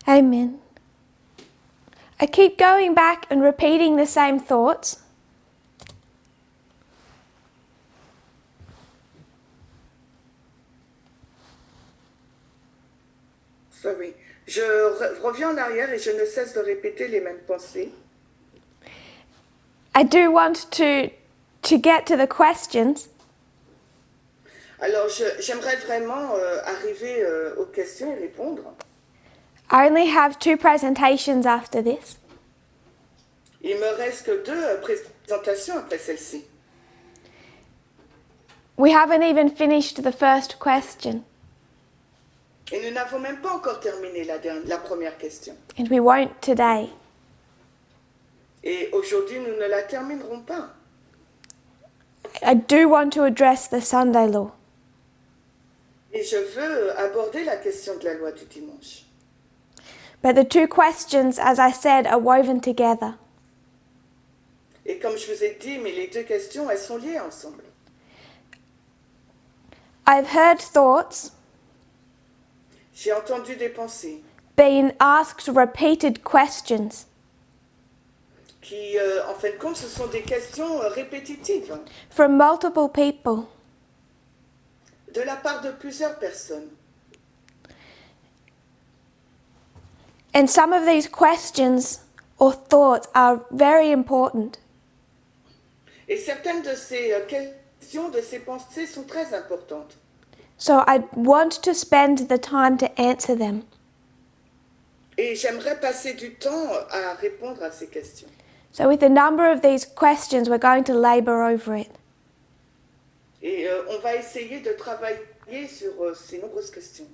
Amen. I keep going back and repeating the same thoughts. Sorry. Je reviens en arrière et je ne cesse de répéter les mêmes pensées. I do want to get to the questions. Alors, j'aimerais vraiment arriver aux questions et répondre. I only have 2 presentations after this. Il me reste que 2 présentations après celle-ci. We haven't even finished the first question, Et nous n'avons même pas encore terminé la première question. and we won't today. Et aujourd'hui, nous ne la terminerons pas. I do want to address the Sunday law. Et je veux aborder la question de la loi du dimanche. But the 2 questions, as I said, are woven together. Et comme je vous ai dit, mais les 2 questions, elles sont liées ensemble. I've heard thoughts J'ai entendu des pensées being asked repeated questions qui, en fin de compte, ce sont des questions répétitives from multiple people. de la part de plusieurs personnes. And some of these questions or thoughts are very important. Et certaines de ces questions, de ces pensées sont très importantes. So I want to spend the time to answer them. Et j'aimerais passer du temps à répondre à ces questions. So with a number of these questions, we're going to labor over it. Et on va essayer de travailler sur ces nombreuses questions.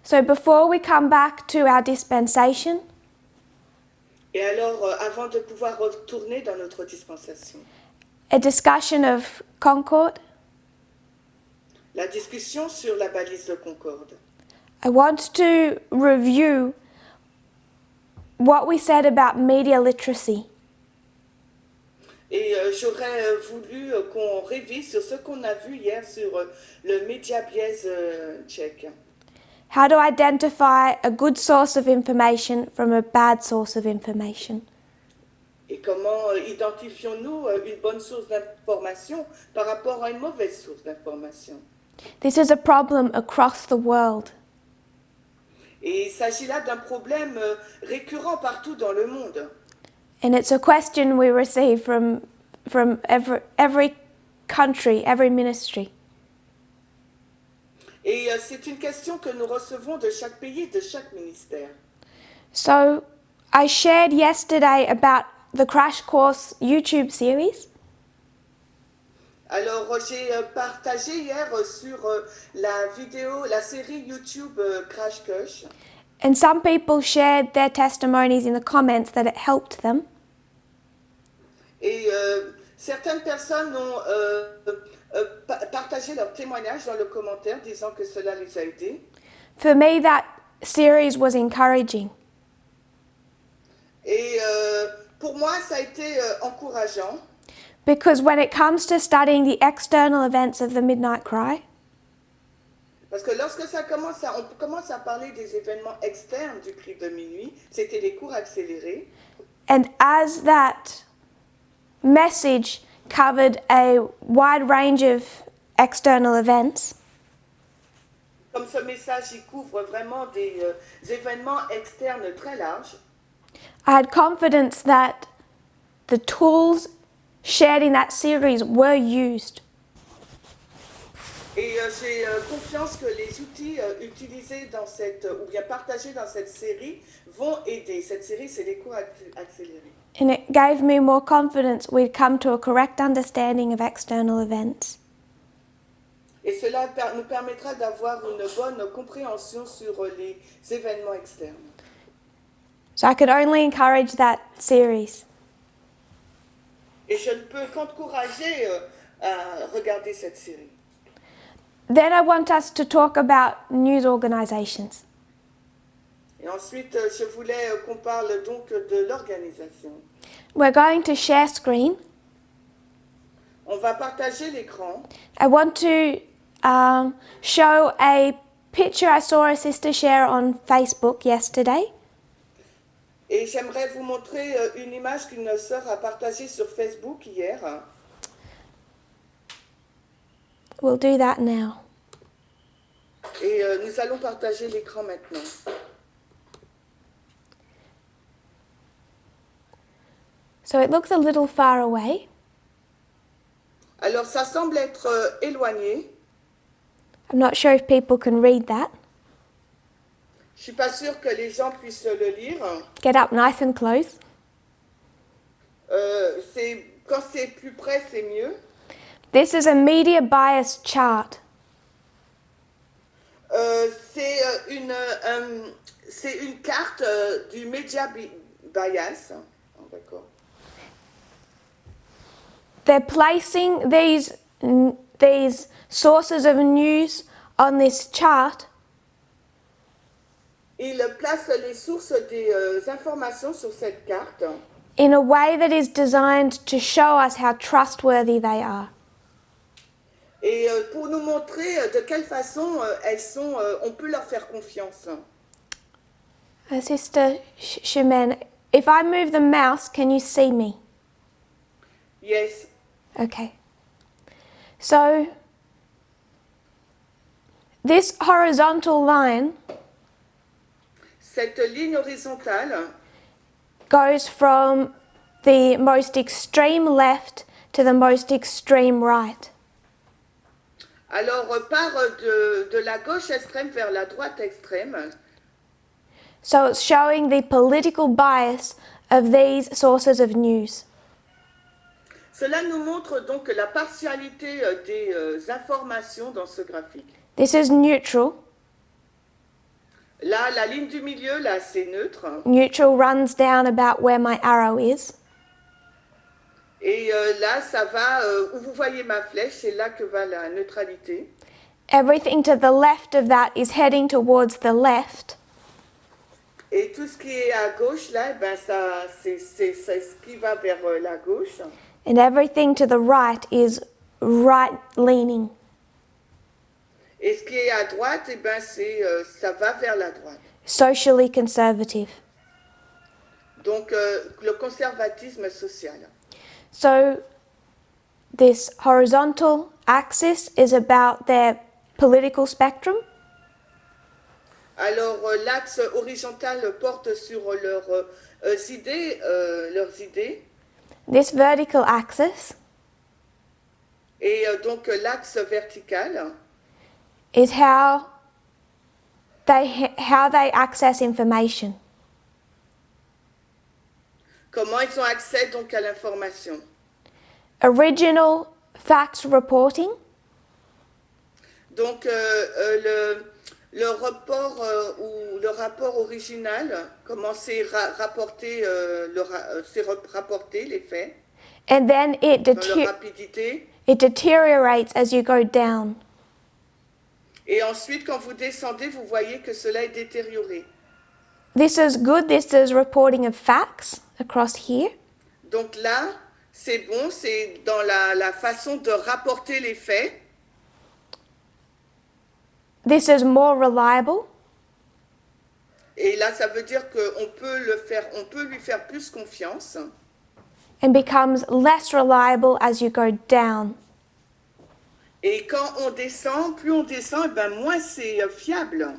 So before we come back to our dispensation, Et alors, avant de pouvoir retourner dans notre dispensation, a discussion of Concord, la discussion sur la balise de Concorde. I want to review what we said about media literacy. Et j'aurais voulu qu'on révise sur ce qu'on a vu hier sur le média biais tchèque. How to identify a good source of information from a bad source of information. Et comment identifions-nous une bonne source d'information par rapport à une mauvaise source d'information? This is a problem across the world. Et il s'agit là d'un problème récurrent partout dans le monde. And it's a question we receive from every country, every ministry. Et c'est une question que nous recevons de chaque pays, de chaque ministère. So I shared yesterday about the Crash Course YouTube series. Alors j'ai partagé hier sur la série YouTube Crash Course. And some people shared their testimonies in the comments that it helped them. Et certaines personnes ont partagé leur témoignage dans le commentaire disant que cela les a aidés. For me, that series was encouraging. Et pour moi, ça a été encourageant. Because when it comes to studying the external events of the Midnight Cry, Parce que lorsque on commence à parler des événements externes du cri de minuit, c'était des cours accélérés. and as that message covered a wide range of external events, Comme ce message y couvre vraiment des événements externes très larges, I had confidence that the tools shared in that series were used. et j'ai confiance que les outils utilisés ou bien partagés dans cette série vont aider. Cette série, c'est les cours accélérés. And it gave me more confidence we'd come to a correct understanding of external events. Et cela nous permettra d'avoir une bonne compréhension sur les événements externes. So I could only encourage that series. Et je ne peux qu'encourager à regarder cette série. Then I want us to talk about news organizations. Et ensuite, je voulais qu'on parle donc de l'organisation. We're going to share screen. On va partager l'écran. I want to show a picture I saw a sister share on Facebook yesterday. Et j'aimerais vous montrer une image qu'une sœur a partagée sur Facebook hier. We'll do that now. Et nous allons partager l'écran maintenant. So it looks a little far away. Alors ça semble être éloigné. I'm not sure if people can read that. Je suis pas sûre que les gens puissent le lire. Get up nice and close. Quand c'est plus près, c'est mieux. This is a media bias chart. C'est une carte du media bias. Oh, d'accord. They're placing these sources of news on this chart Il place les sources des informations sur cette carte in a way that is designed to show us how trustworthy they are. et pour nous montrer de quelle façon on peut leur faire confiance. Sister Shimen, if I move the mouse, can you see me? Yes. Okay. So, this horizontal line Cette ligne horizontale goes from the most extreme left to the most extreme right. alors part de la gauche extrême vers la droite extrême. So it's showing the political bias of these sources of news. Cela nous montre donc la partialité des informations dans ce graphique. This is neutral. Là, la ligne du milieu, là, c'est neutre. Neutral runs down about where my arrow is. Et là, ça va, où vous voyez ma flèche, c'est là que va la neutralité. Everything to the left of that is heading towards the left. Et tout ce qui est à gauche, là, ben ça, c'est ce qui va vers la gauche. And everything to the right is right leaning. Et ce qui est à droite, eh ben ça va vers la droite. Socially conservative. Donc, le conservatisme social. So this horizontal axis is about their political spectrum. Alors, l'axe horizontal porte sur leurs idées. This vertical axis Et donc, l'axe vertical, is how they access information. comment ils ont accès donc à l'information. Original facts reporting, Donc, le rapport original, comment c'est rapporté, rapporté les faits, and then it, dans leur rapidité. it deteriorates as you go down. Et ensuite, quand vous descendez, vous voyez que cela est détérioré. This is good. This is reporting of facts across here. Donc là, c'est bon, c'est dans la façon de rapporter les faits. This is more reliable. Et là, ça veut dire qu'on peut lui faire plus confiance. And becomes less reliable as you go down. Et quand on descend, plus on descend, eh ben moins c'est fiable.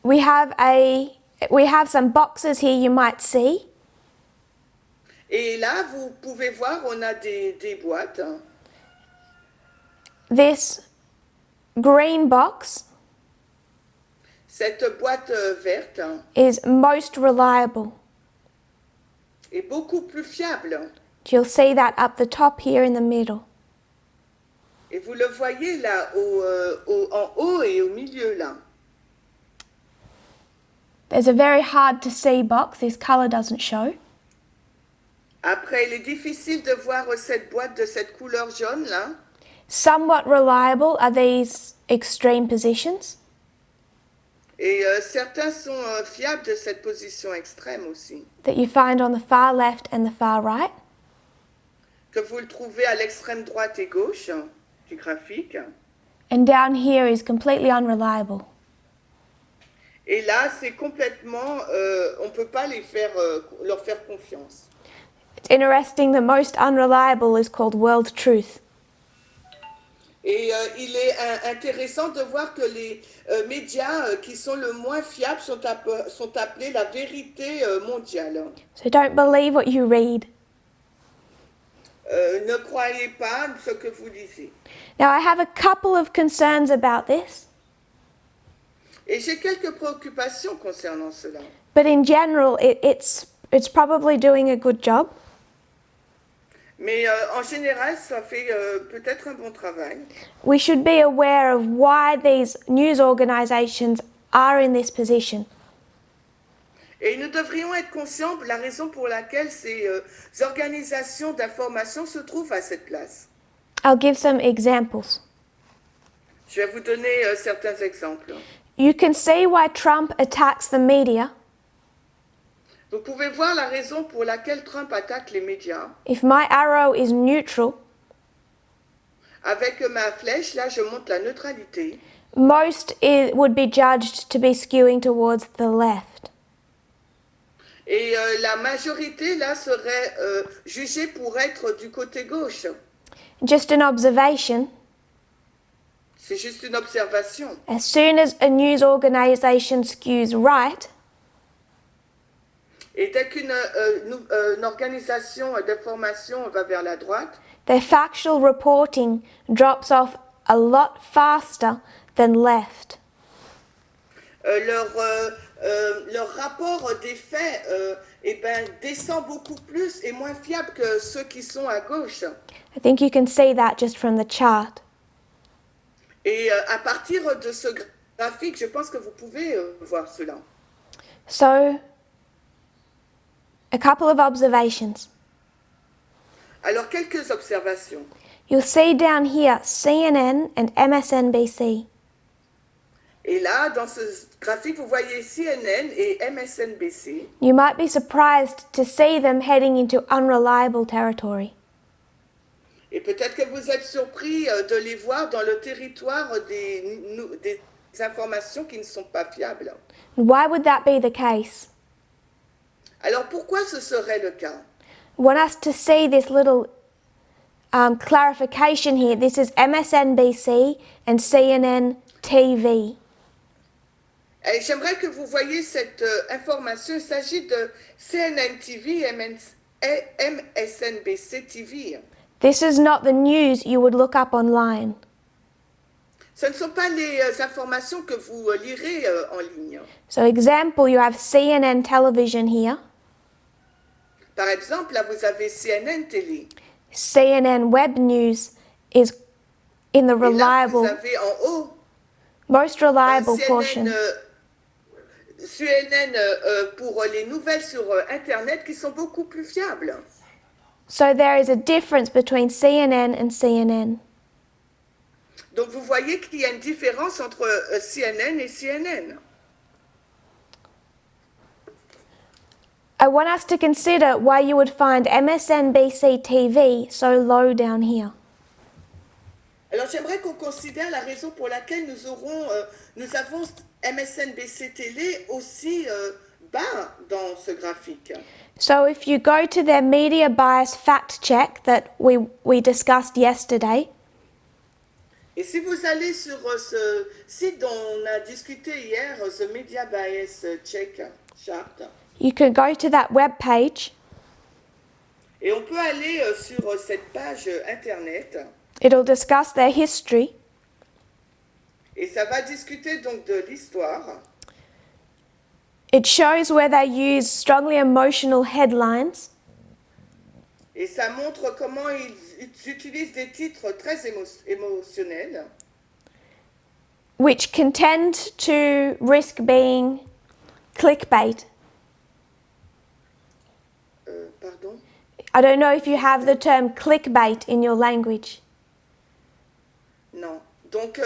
We have some boxes here you might see. Et là, vous pouvez voir, on a des boîtes. This green box Cette boîte verte is most reliable. est beaucoup plus fiable. You'll see that up the top here in the middle. Et vous le voyez là, en haut et au milieu là. There's a very hard to see box. This color doesn't show. Après, il est difficile de voir cette boîte de cette couleur jaune là. Somewhat reliable are these extreme positions. Et certains sont fiables de cette position extrême aussi. That you find on the far left and the far right. Que vous le trouvez à l'extrême droite et gauche du graphique. And down here is completely unreliable. Et là, c'est complètement, on ne peut pas leur faire confiance. It's interesting, the most unreliable is called World Truth. Et il est intéressant de voir que les médias qui sont le moins fiables sont appelés la vérité mondiale. So don't believe what you read. Ne croyez pas ce que vous lisez. Now, I have a couple of concerns about this, Et j'ai quelques préoccupations concernant cela. but in general, it's probably doing a good job. Mais en général, ça fait peut-être un bon travail. We should be aware of why these news organisations are in this position. Et nous devrions être conscients de la raison pour laquelle ces organisations d'information se trouvent à cette place. I'll give some examples. Je vais vous donner certains exemples. You can see why Trump attacks the media Vous pouvez voir la raison pour laquelle Trump attaque les médias. if my arrow is neutral. Avec ma flèche, là, je montre la neutralité. Most would be judged to be skewing towards the left. Et la majorité, là, serait jugée pour être du côté gauche. Just an observation. C'est juste une observation. As soon as a news organisation skews right, Et dès qu'une organisation d'information va vers la droite, their factual reporting drops off a lot faster than left. leur rapport des faits descend beaucoup plus et moins fiable que ceux qui sont à gauche. I think you can see that just from the chart. Et à partir de ce graphique, je pense que vous pouvez voir cela. So, a couple of observations. Alors, quelques observations. You'll see down here CNN and MSNBC. Et là, dans ce graphique, vous voyez CNN et MSNBC. You might be surprised to see them heading into unreliable territory. Et peut-être que vous êtes surpris de les voir dans le territoire des informations qui ne sont pas fiables. Why would that be the case? Alors, pourquoi ce serait le cas? I want us to see this little clarification here. This is MSNBC and CNN TV. Et j'aimerais que vous voyez cette information. Il s'agit de CNN TV et MSNBC TV. This is not the news you would look up online. Ce ne sont pas les informations que vous lirez en ligne. So, example, you have CNN television here. Par exemple, là, vous avez CNN Télé. CNN Web News is in the Et là, vous reliable, avez en haut most reliable portion. CNN pour les nouvelles sur Internet qui sont beaucoup plus fiables. So there is a difference between CNN and CNN. Donc vous voyez qu'il y a une différence entre CNN et CNN. I want us to consider why you would find MSNBC TV so low down here. Alors j'aimerais qu'on considère la raison pour laquelle nous avons MSNBC Télé aussi bas dans ce graphique. So if you go to their media bias fact check that we discussed yesterday, Et si vous allez sur ce site dont on a discuté hier, The Media Bias Check Chart, you can go to that web page. et on peut aller sur cette page internet, It'll discuss their history. et ça va discuter donc de l'histoire. It shows where they use strongly emotional headlines. Et ça montre comment ils utilisent des titres très émotionnels which can tend to risk being clickbait. Pardon? I don't know if you have the term clickbait in your language. Non. Donc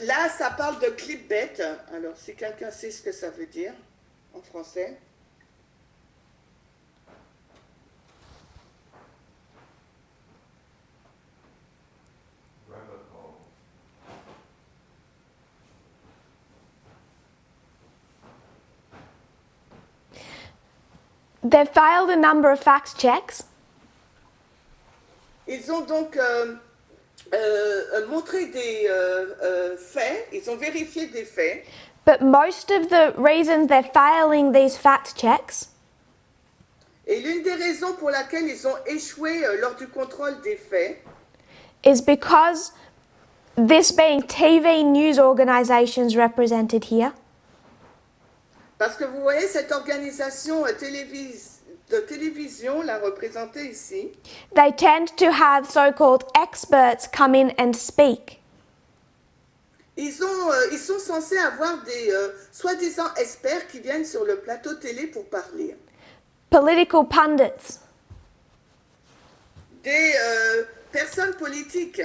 là, ça parle de clickbait. Alors, si quelqu'un sait ce que ça veut dire en français. They've failed a number of fact checks, Ils ont donc montré des faits, ils ont vérifié des faits, but most of the reasons they're failing these fact checks et l'une des raisons pour laquelle ils ont échoué lors du contrôle des faits, is because this being TV news organisations represented here, parce que vous voyez cette organisation de télévision, la représentée ici, they tend to have so-called experts come in and speak. ils sont censés avoir des soi-disant experts qui viennent sur le plateau télé pour parler. Political pundits. Des personnes politiques.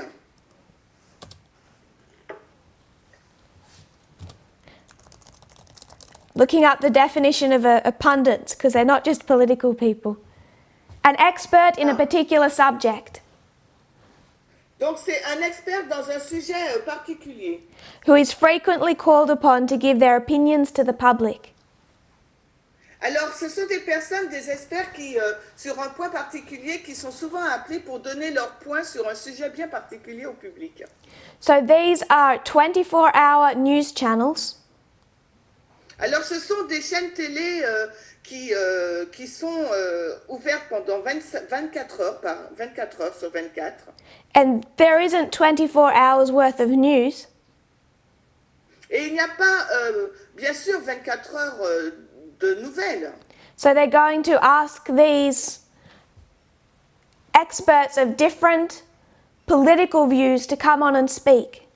Looking up the definition of a pundit, because they're not just political people. An expert in a particular subject, Donc c'est un expert dans un sujet particulier. who is frequently called upon to give their opinions to the public. Alors ce sont des personnes, des experts qui, sur un point particulier, qui sont souvent appelés pour donner leur point sur un sujet bien particulier au public. So these are 24-hour news channels Alors ce sont des chaînes télé qui sont ouvertes pendant 24 heures sur 24. and there isn't 24 hours worth of news, Et il n'y a pas, bien sûr, 24 heures de nouvelles. so they're going to ask these experts of different political views to come on and speak.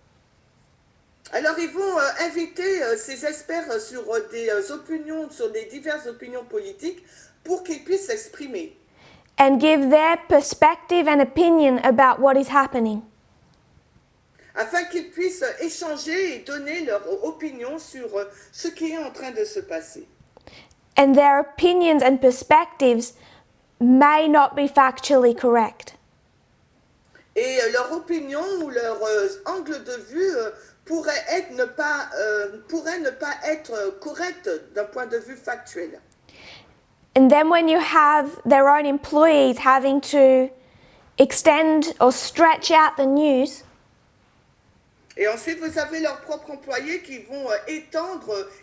Alors ils vont inviter ces experts sur des opinions, sur des diverses opinions politiques pour qu'ils puissent s'exprimer And give their perspective and opinion about what is happening. afin qu'ils puissent échanger et donner leur opinion sur ce qui est en train de se passer. And their opinions and perspectives may not be factually correct. Et leur opinion ou leur angle de vue pourrait ne pas être correct d'un point de vue factuel. And then when you have their own employees having to extend or stretch out the news, Et ensuite, vous avez leurs propres employés qui vont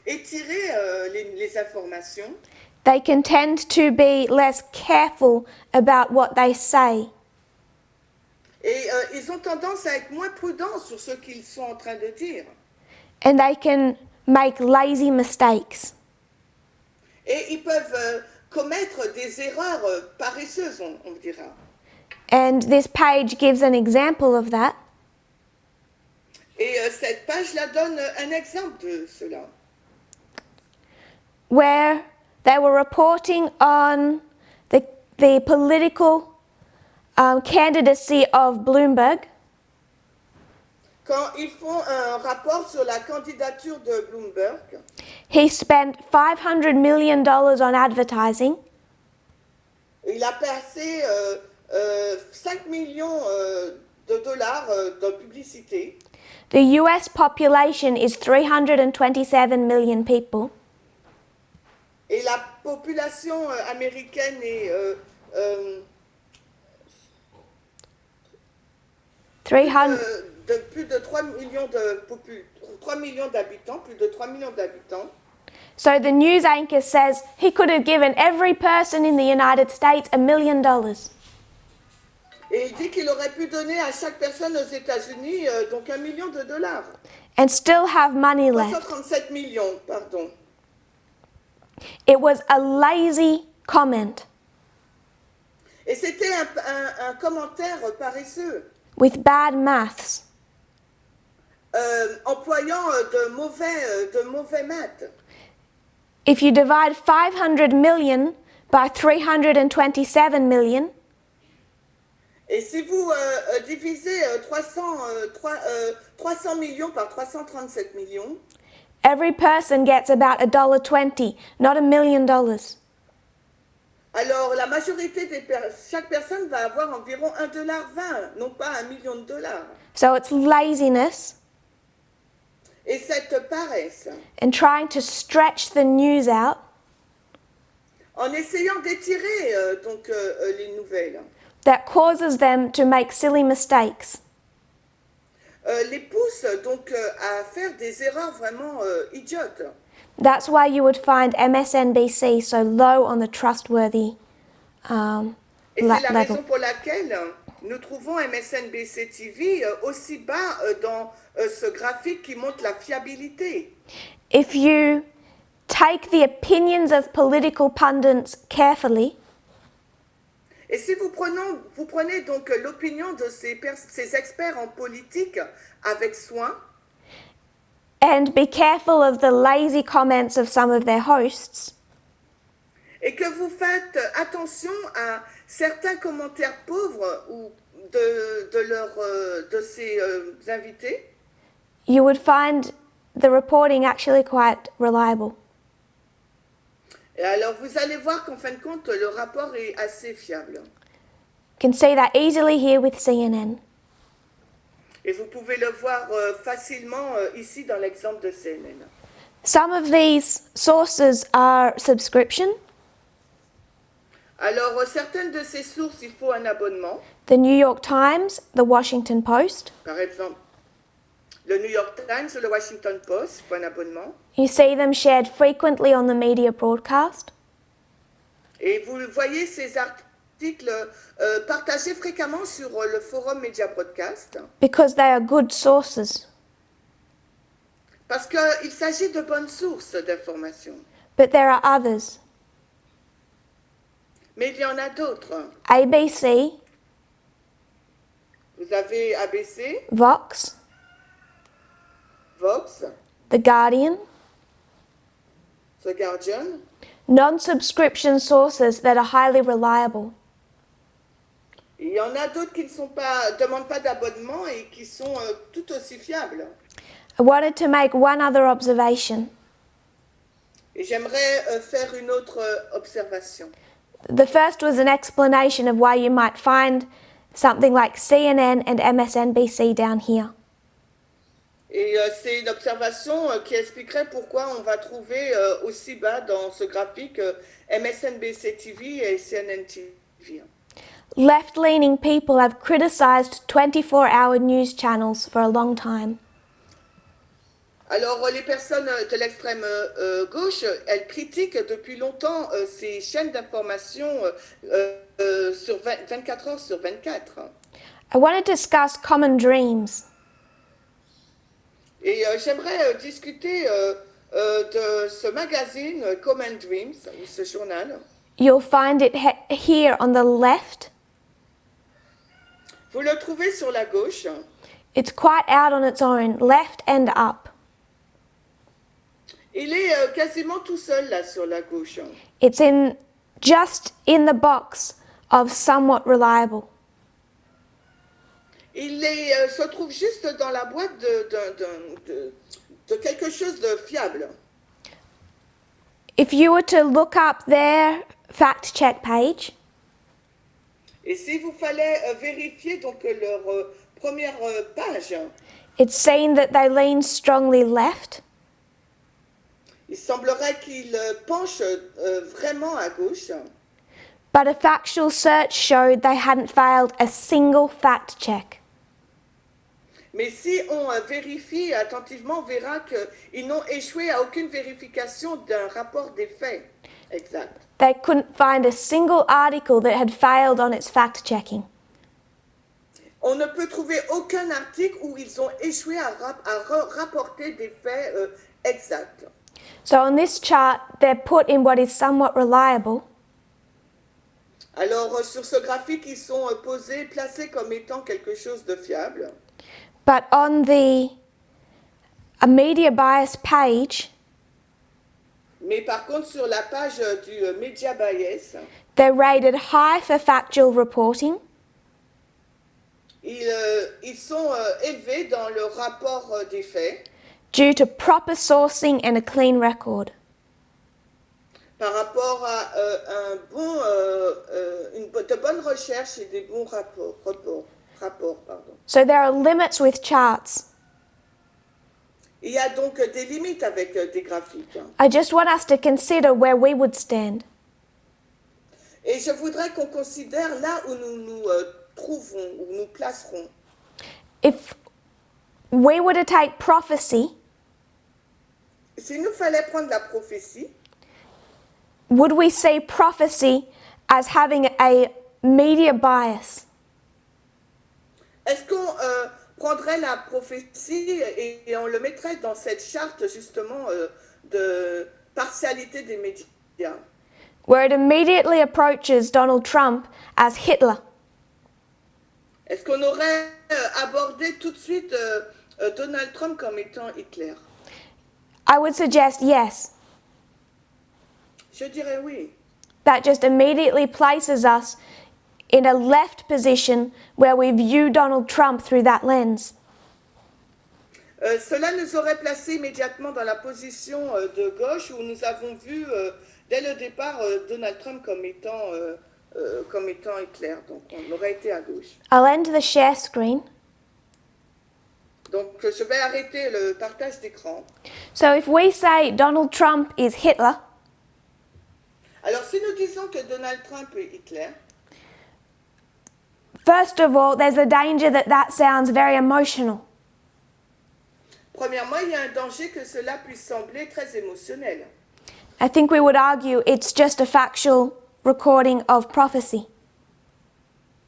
étirer les informations. they can tend to be less careful about what they say. Et ils ont tendance à être moins prudents sur ce qu'ils sont en train de dire. And they can make lazy mistakes. Et ils peuvent commettre des erreurs paresseuses, on dira. And this page gives an example of that. Et cette page-là donne un exemple de cela. Where they were reporting on the political candidacy of Bloomberg, Quand ils font un rapport sur la candidature de Bloomberg, he spent $500 million on advertising, il a passé 5 millions de dollars de publicité. The US population is 327 million people. Et la population américaine est 300, de plus de 3 millions d'habitants, plus de 3 millions d'habitants. So the news anchor says he could have given every person in the United States $1 million. Et il dit qu'il aurait pu donner à chaque personne aux États-Unis donc $1 million. And still have money left. 337 millions, pardon. It was a lazy comment Et c'était un commentaire paresseux, with bad maths. employant de mauvais maths. If you divide 500 million by 327 million, Et si vous divisez 300 millions par 337 millions, every person gets about $1.20, not $1 million. alors la majorité chaque personne va avoir environ $1,20, non pas $1 million. So it's laziness Et cette paresse, and trying to stretch the news out en essayant d'étirer les nouvelles, that causes them to make silly mistakes. les pousse à faire des erreurs vraiment idiotes. That's why you would find MSNBC so low on the trustworthy Et c'est la level. raison pour laquelle nous trouvons MSNBC TV aussi bas dans ce graphique qui montre la fiabilité. If you take the opinions of political pundits carefully, Et si vous prenez donc l'opinion de ces experts en politique avec soin, and be careful of the lazy comments of some of their hosts, et que vous faites attention à certains commentaires pauvres ou de ces invités, you would find the reporting actually quite reliable. et alors vous allez voir qu'en fin de compte, le rapport est assez fiable. You can see that easily here with CNN. Et vous pouvez le voir facilement ici dans l'exemple de CNN. Some of these sources are subscription. Alors, certaines de ces sources, il faut un abonnement. The New York Times, the Washington Post. Par exemple, le New York Times ou le Washington Post, il faut un abonnement. You see them shared frequently on the media broadcast. Et vous voyez ces articles partagés fréquemment sur le forum Media Broadcast. Because they are good sources. Parce qu'il s'agit de bonnes sources d'information. But there are others. Mais il y en a d'autres. ABC, Vous avez ABC, Vox, Vox, The Guardian, The Guardian, non-subscription sources that are highly reliable. Il y en a d'autres qui ne demandent pas d'abonnement et qui sont tout aussi fiables. I wanted to make one other observation. Et j'aimerais faire une autre observation. The first was an explanation of why you might find something like CNN and MSNBC down here. Et c'est une observation qui expliquerait pourquoi on va trouver aussi bas dans ce graphique MSNBC TV et CNN TV. Left-leaning people have criticized 24-hour news channels for a long time. Alors les personnes de l'extrême gauche, elles critiquent depuis longtemps ces chaînes d'information sur 24 heures sur 24. I want to discuss common dreams. Et j'aimerais discuter de ce magazine Common Dreams, ou ce journal. You'll find it here on the left. Vous le trouvez sur la gauche. It's quite out on its own, left and up. Il est quasiment tout seul là sur la gauche. It's just in the box of somewhat reliable. Il se trouve juste dans la boîte de quelque chose de fiable. If you were to look up their fact check page, Et si vous fallait vérifier donc leur première page, it's seen that they lean strongly left. il semblerait qu'ils penchent vraiment à gauche. But a factual search showed they hadn't failed a single fact check. Mais si on vérifie attentivement, on verra qu'ils n'ont échoué à aucune vérification d'un rapport des faits exact. They couldn't find a single article that had failed on its fact checking. On ne peut trouver aucun article où ils ont échoué à rapporter des faits exacts. So on this chart, they're put in what is somewhat reliable, Alors sur ce graphique, ils sont placés comme étant quelque chose de fiable. but on the media bias page, Mais par contre, sur la page du Media Bias, they're rated high for factual reporting, ils sont élevés dans le rapport des faits due to proper sourcing and a clean record. par rapport à de bonnes recherches et des bons rapports. So there are limits with charts. Il y a donc des limites avec des graphiques. I just want us to consider where we would stand. Et je voudrais qu'on considère là où nous nous trouvons, où nous placerons. If we were to take prophecy, S'il nous fallait prendre la prophétie, would we see prophecy as having a media bias? est-ce qu'on prendrait la prophétie et on le mettrait dans cette charte justement de partialité des médias, Where it immediately approaches Donald Trump as Hitler? est-ce qu'on aurait abordé tout de suite Donald Trump comme étant Hitler? I would suggest yes. Je dirais oui. That just immediately places us in a left position where we view Donald Trump through that lens. Cela nous aurait placé immédiatement dans la position de gauche où nous avons vu dès le départ Donald Trump comme étant Hitler. Donc on aurait été à gauche. I'll end the share screen. Donc je vais arrêter le partage d'écran. So if we say Donald Trump is Hitler, Alors si nous disons que Donald Trump est Hitler, first of all, there's a danger that that sounds very emotional. premièrement, il y a un danger que cela puisse sembler très émotionnel. I think we would argue it's just a factual recording of prophecy.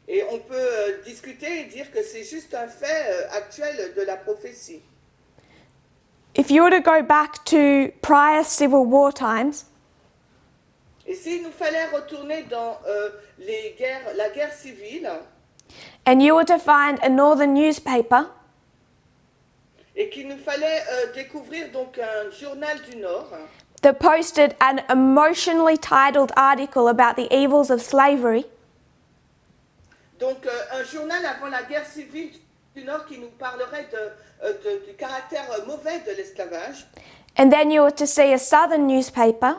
Et on peut discuter et dire que c'est juste un fait actuel de la prophétie. If you were to go back to prior Civil War times, Et s'il nous fallait retourner dans la guerre civile, and you were to find a northern newspaper et qu'il nous fallait découvrir donc un journal du Nord that posted an emotionally titled article about the evils of slavery, donc un journal avant la guerre civile du Nord qui nous parlerait du caractère mauvais de l'esclavage, and then you were to see a southern newspaper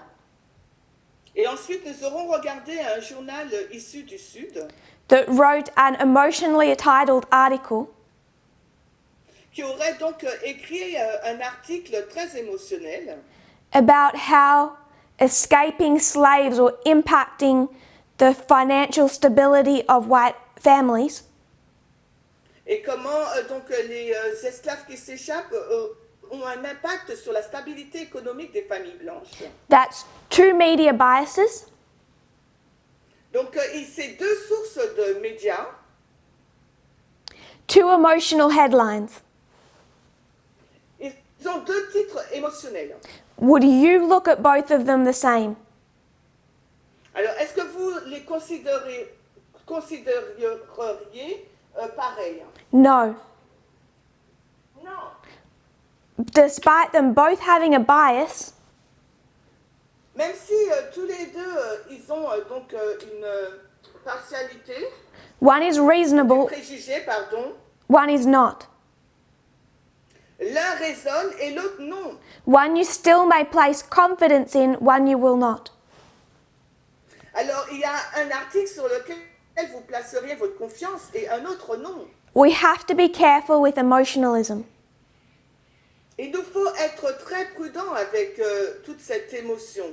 et ensuite nous aurons regardé un journal issu du Sud that wrote an emotionally titled article qui aurait donc écrit un article très émotionnel about how escaping slaves were impacting the financial stability of white families, et comment donc les esclaves qui s'échappent ont un impact sur la stabilité économique des familles blanches. That's two media biases, Donc c'est deux sources de médias, two emotional headlines. ils ont deux titres émotionnels. Would you look at both of them the same? Alors est-ce que vous les considéreriez pareils? No. Non. Despite them both having a bias, Même si tous les deux ils ont donc une partialité, one is reasonable, préjugés, pardon, one is not. l'un résonne et l'autre non. One you still may place confidence in, one you will not. Alors il y a un article sur lequel vous placeriez votre confiance et un autre non. We have to be careful with emotionalism. Il nous faut être très prudent avec toute cette émotion.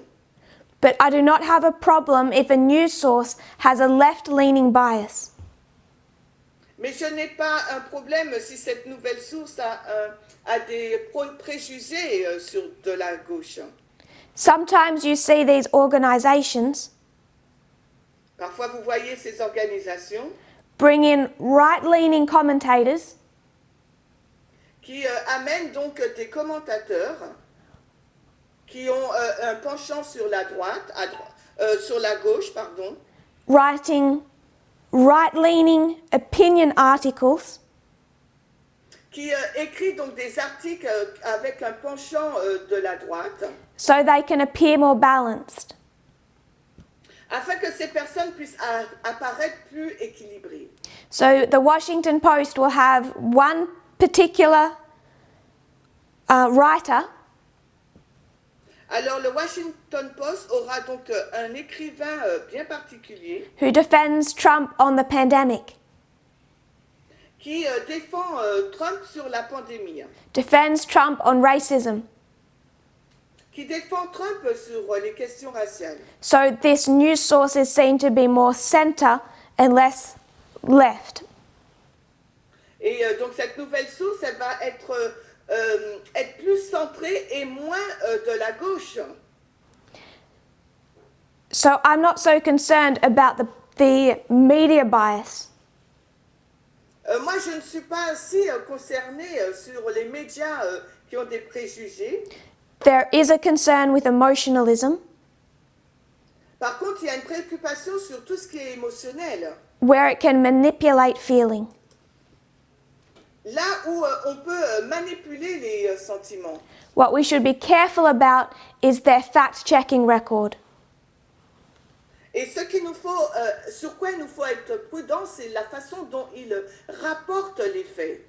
But I do not have a problem if a news source has a left-leaning bias. Mais je n'ai pas un problème si cette nouvelle source a des préjugés sur de la gauche. Sometimes you see these organizations Parfois, vous voyez ces organisations bring in right-leaning commentators qui amènent donc des commentateurs qui ont un penchant sur la droite, sur la gauche, pardon, writing right-leaning opinion articles qui écrit donc des articles avec un penchant de la droite, so they can appear more balanced. afin que ces personnes puissent apparaître plus équilibrées. So the Washington Post will have one particular writer Alors le Washington Post aura donc un écrivain bien particulier who defends Trump on the pandemic, qui défend Trump sur la pandémie, defends Trump on racism, qui défend Trump sur les questions raciales. So this news source is seen to be more centre and less left. Et donc cette nouvelle source, elle va être plus centrée et moins de la gauche. So I'm not so concerned about the media bias. Moi, je ne suis pas si concernée sur les médias qui ont des préjugés. There is a concern with emotionalism, Par contre, il y a une préoccupation sur tout ce qui est émotionnel. where it can manipulate feeling. Là où on peut manipuler les sentiments. What we should be careful about is their fact-checking record. Et ce qu'il nous faut, sur quoi il nous faut être prudent, c'est la façon dont ils rapportent les faits.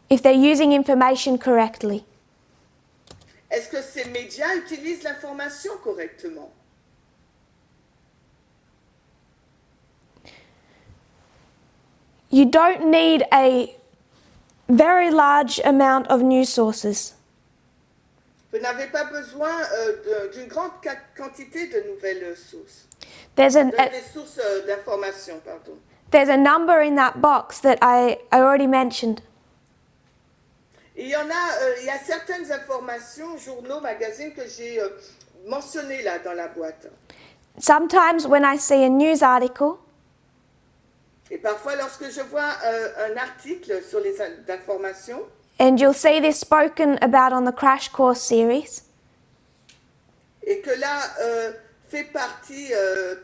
If they're using information correctly. Est-ce que ces médias utilisent l'information correctement? You don't need a very large amount of news sources. Vous n'avez pas besoin d'une grande quantité de nouvelles sources, There's des sources d'information, pardon. there's a number in that box that I already mentioned. Et il y a certaines informations, journaux, magazines que j'ai mentionnées là dans la boîte. Sometimes when I see a news article, Et parfois, lorsque je vois un article sur les informations, and you'll see this spoken about on the Crash Course series, et que là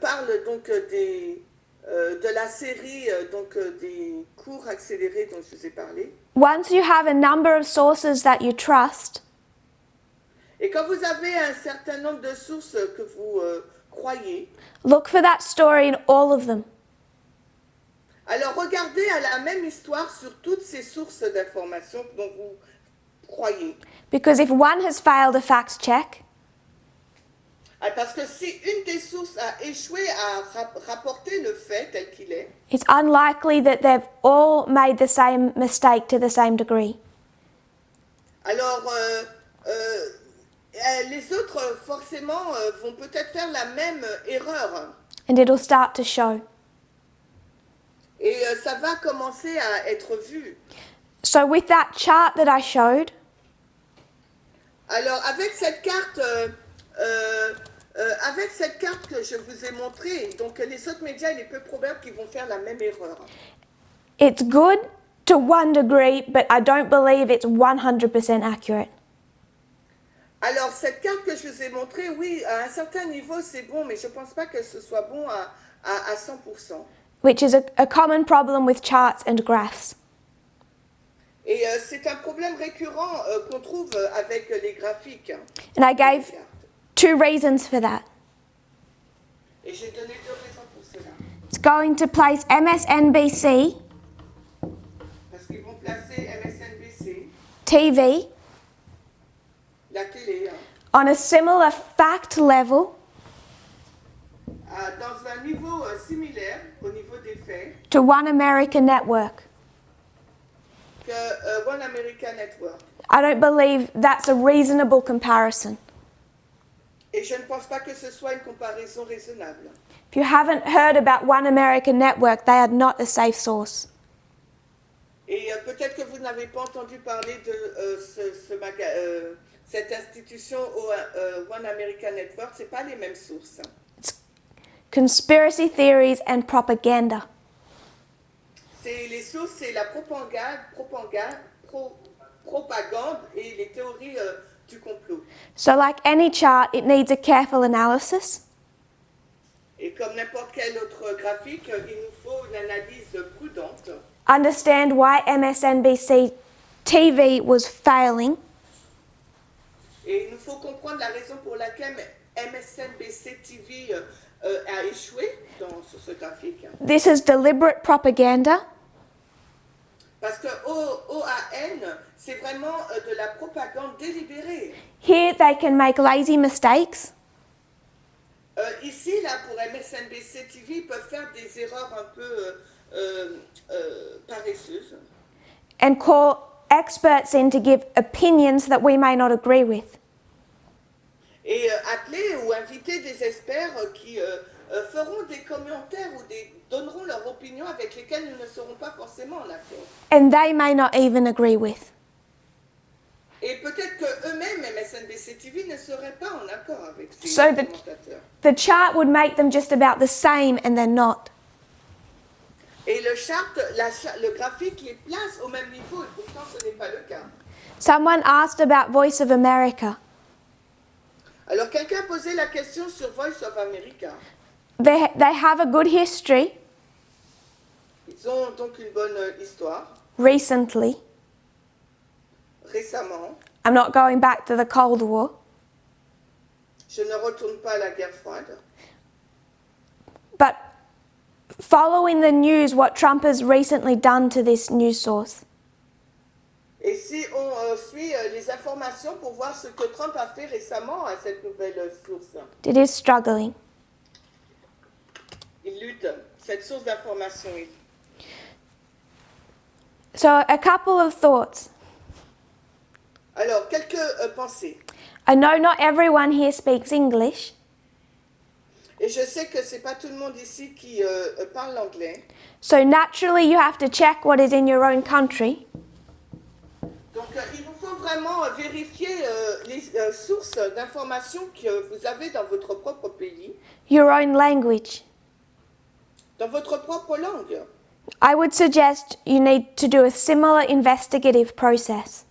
parle donc de la série des cours accélérés dont je vous ai parlé. once you have a number of sources that you trust, Et quand vous avez un certain nombre de sources que vous croyez, look for that story in all of them. alors regardez à la même histoire sur toutes ces sources d'informations dont vous croyez. Because if one has failed a fact check, Parce que si une des sources a échoué à rapporter le fait tel qu'il est, it's unlikely that they've all made the same mistake to the same degree. alors les autres forcément vont peut-être faire la même erreur. And it'll start to show. Et ça va commencer à être vu. So with that chart that I showed, Alors avec cette carte que je vous ai montrée, donc les autres médias, il est peu probable qu'ils vont faire la même erreur. it's good to one degree, but I don't believe it's 100% accurate. Alors cette carte que je vous ai montrée, oui, à un certain niveau c'est bon, mais je ne pense pas que ce soit bon à 100%. Which is a common problem with charts and graphs. Et c'est un problème récurrent qu'on trouve avec les graphiques. And I gave 2 reasons for that. Et j'ai donné 2 raisons pour cela. It's going to place MSNBC, Parce qu'ils vont placer MSNBC, TV, la télé, on a similar fact level dans un niveau similaire au niveau des faits to One American Network. que One American Network. I don't believe that's a reasonable comparison. Et je ne pense pas que ce soit une comparaison raisonnable. If you haven't heard about One American Network, they are not a safe source. Et peut-être que vous n'avez pas entendu parler de cette institution One American Network, ce n'est pas les mêmes sources. Conspiracy theories and propaganda. Les sources, c'est la propagande et les théories du complot. So like any chart, it needs a careful analysis. Et comme n'importe quel autre graphique, il nous faut une analyse prudente. Understand why MSNBC TV was failing. Et il nous faut comprendre la raison pour laquelle MSNBC TV a échoué sur ce graphique. This is deliberate propaganda. Parce que OAN, c'est vraiment de la propagande délibérée. Here they can make lazy mistakes Ici, là, pour MSNBC TV, ils peuvent faire des erreurs un peu paresseuses. and call experts in to give opinions that we may not agree with. et appeler ou inviter des experts qui feront des commentaires ou donneront leur opinion avec lesquels nous ne serons pas forcément en accord. and they may not even agree with. Et peut-être qu'eux-mêmes, MSNBC TV, ne seraient pas en accord avec ces So commentateurs. the chart would make them just about the same, and they're not. Et le chart, le graphique les place au même niveau, et pourtant ce n'est pas le cas. Someone asked about Voice of America. Alors quelqu'un posait la question sur Voice of America. They have a good history Ils ont donc une bonne histoire. recently. Récemment, I'm not going back to the Cold War, je ne retourne pas à la guerre froide. but following the news, what Trump has recently done to this news source, Et si on suit les informations pour voir ce que Trump a fait récemment à cette nouvelle source, it is struggling. il lutte. Cette source d'information, So, a couple of thoughts. Alors, quelques pensées. I know not everyone here speaks English, Et je sais que c'est pas tout le monde ici qui parle l'anglais. so naturally you have to check what is in your own country. Donc, il vous faut vraiment vérifier les sources d'informations que vous avez dans votre propre pays, Your own language. dans votre propre langue. I would suggest you need to do a similar investigative process.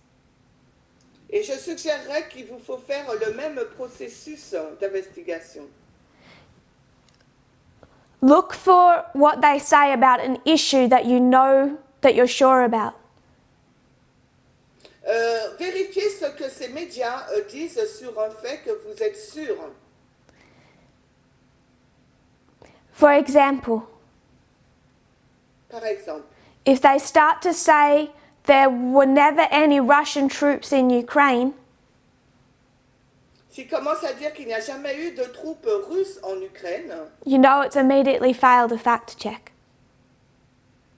Et je suggérerais qu'il vous faut faire le même processus d'investigation. Look for what they say about an issue that you know that you're sure about. Vérifiez ce que ces médias disent sur un fait que vous êtes sûr. For example, Par exemple, if they start to say there were never any Russian troops in Ukraine, s'ils commencent à dire qu'il n'y a jamais eu de troupes russes en Ukraine, you know it's immediately failed a fact check.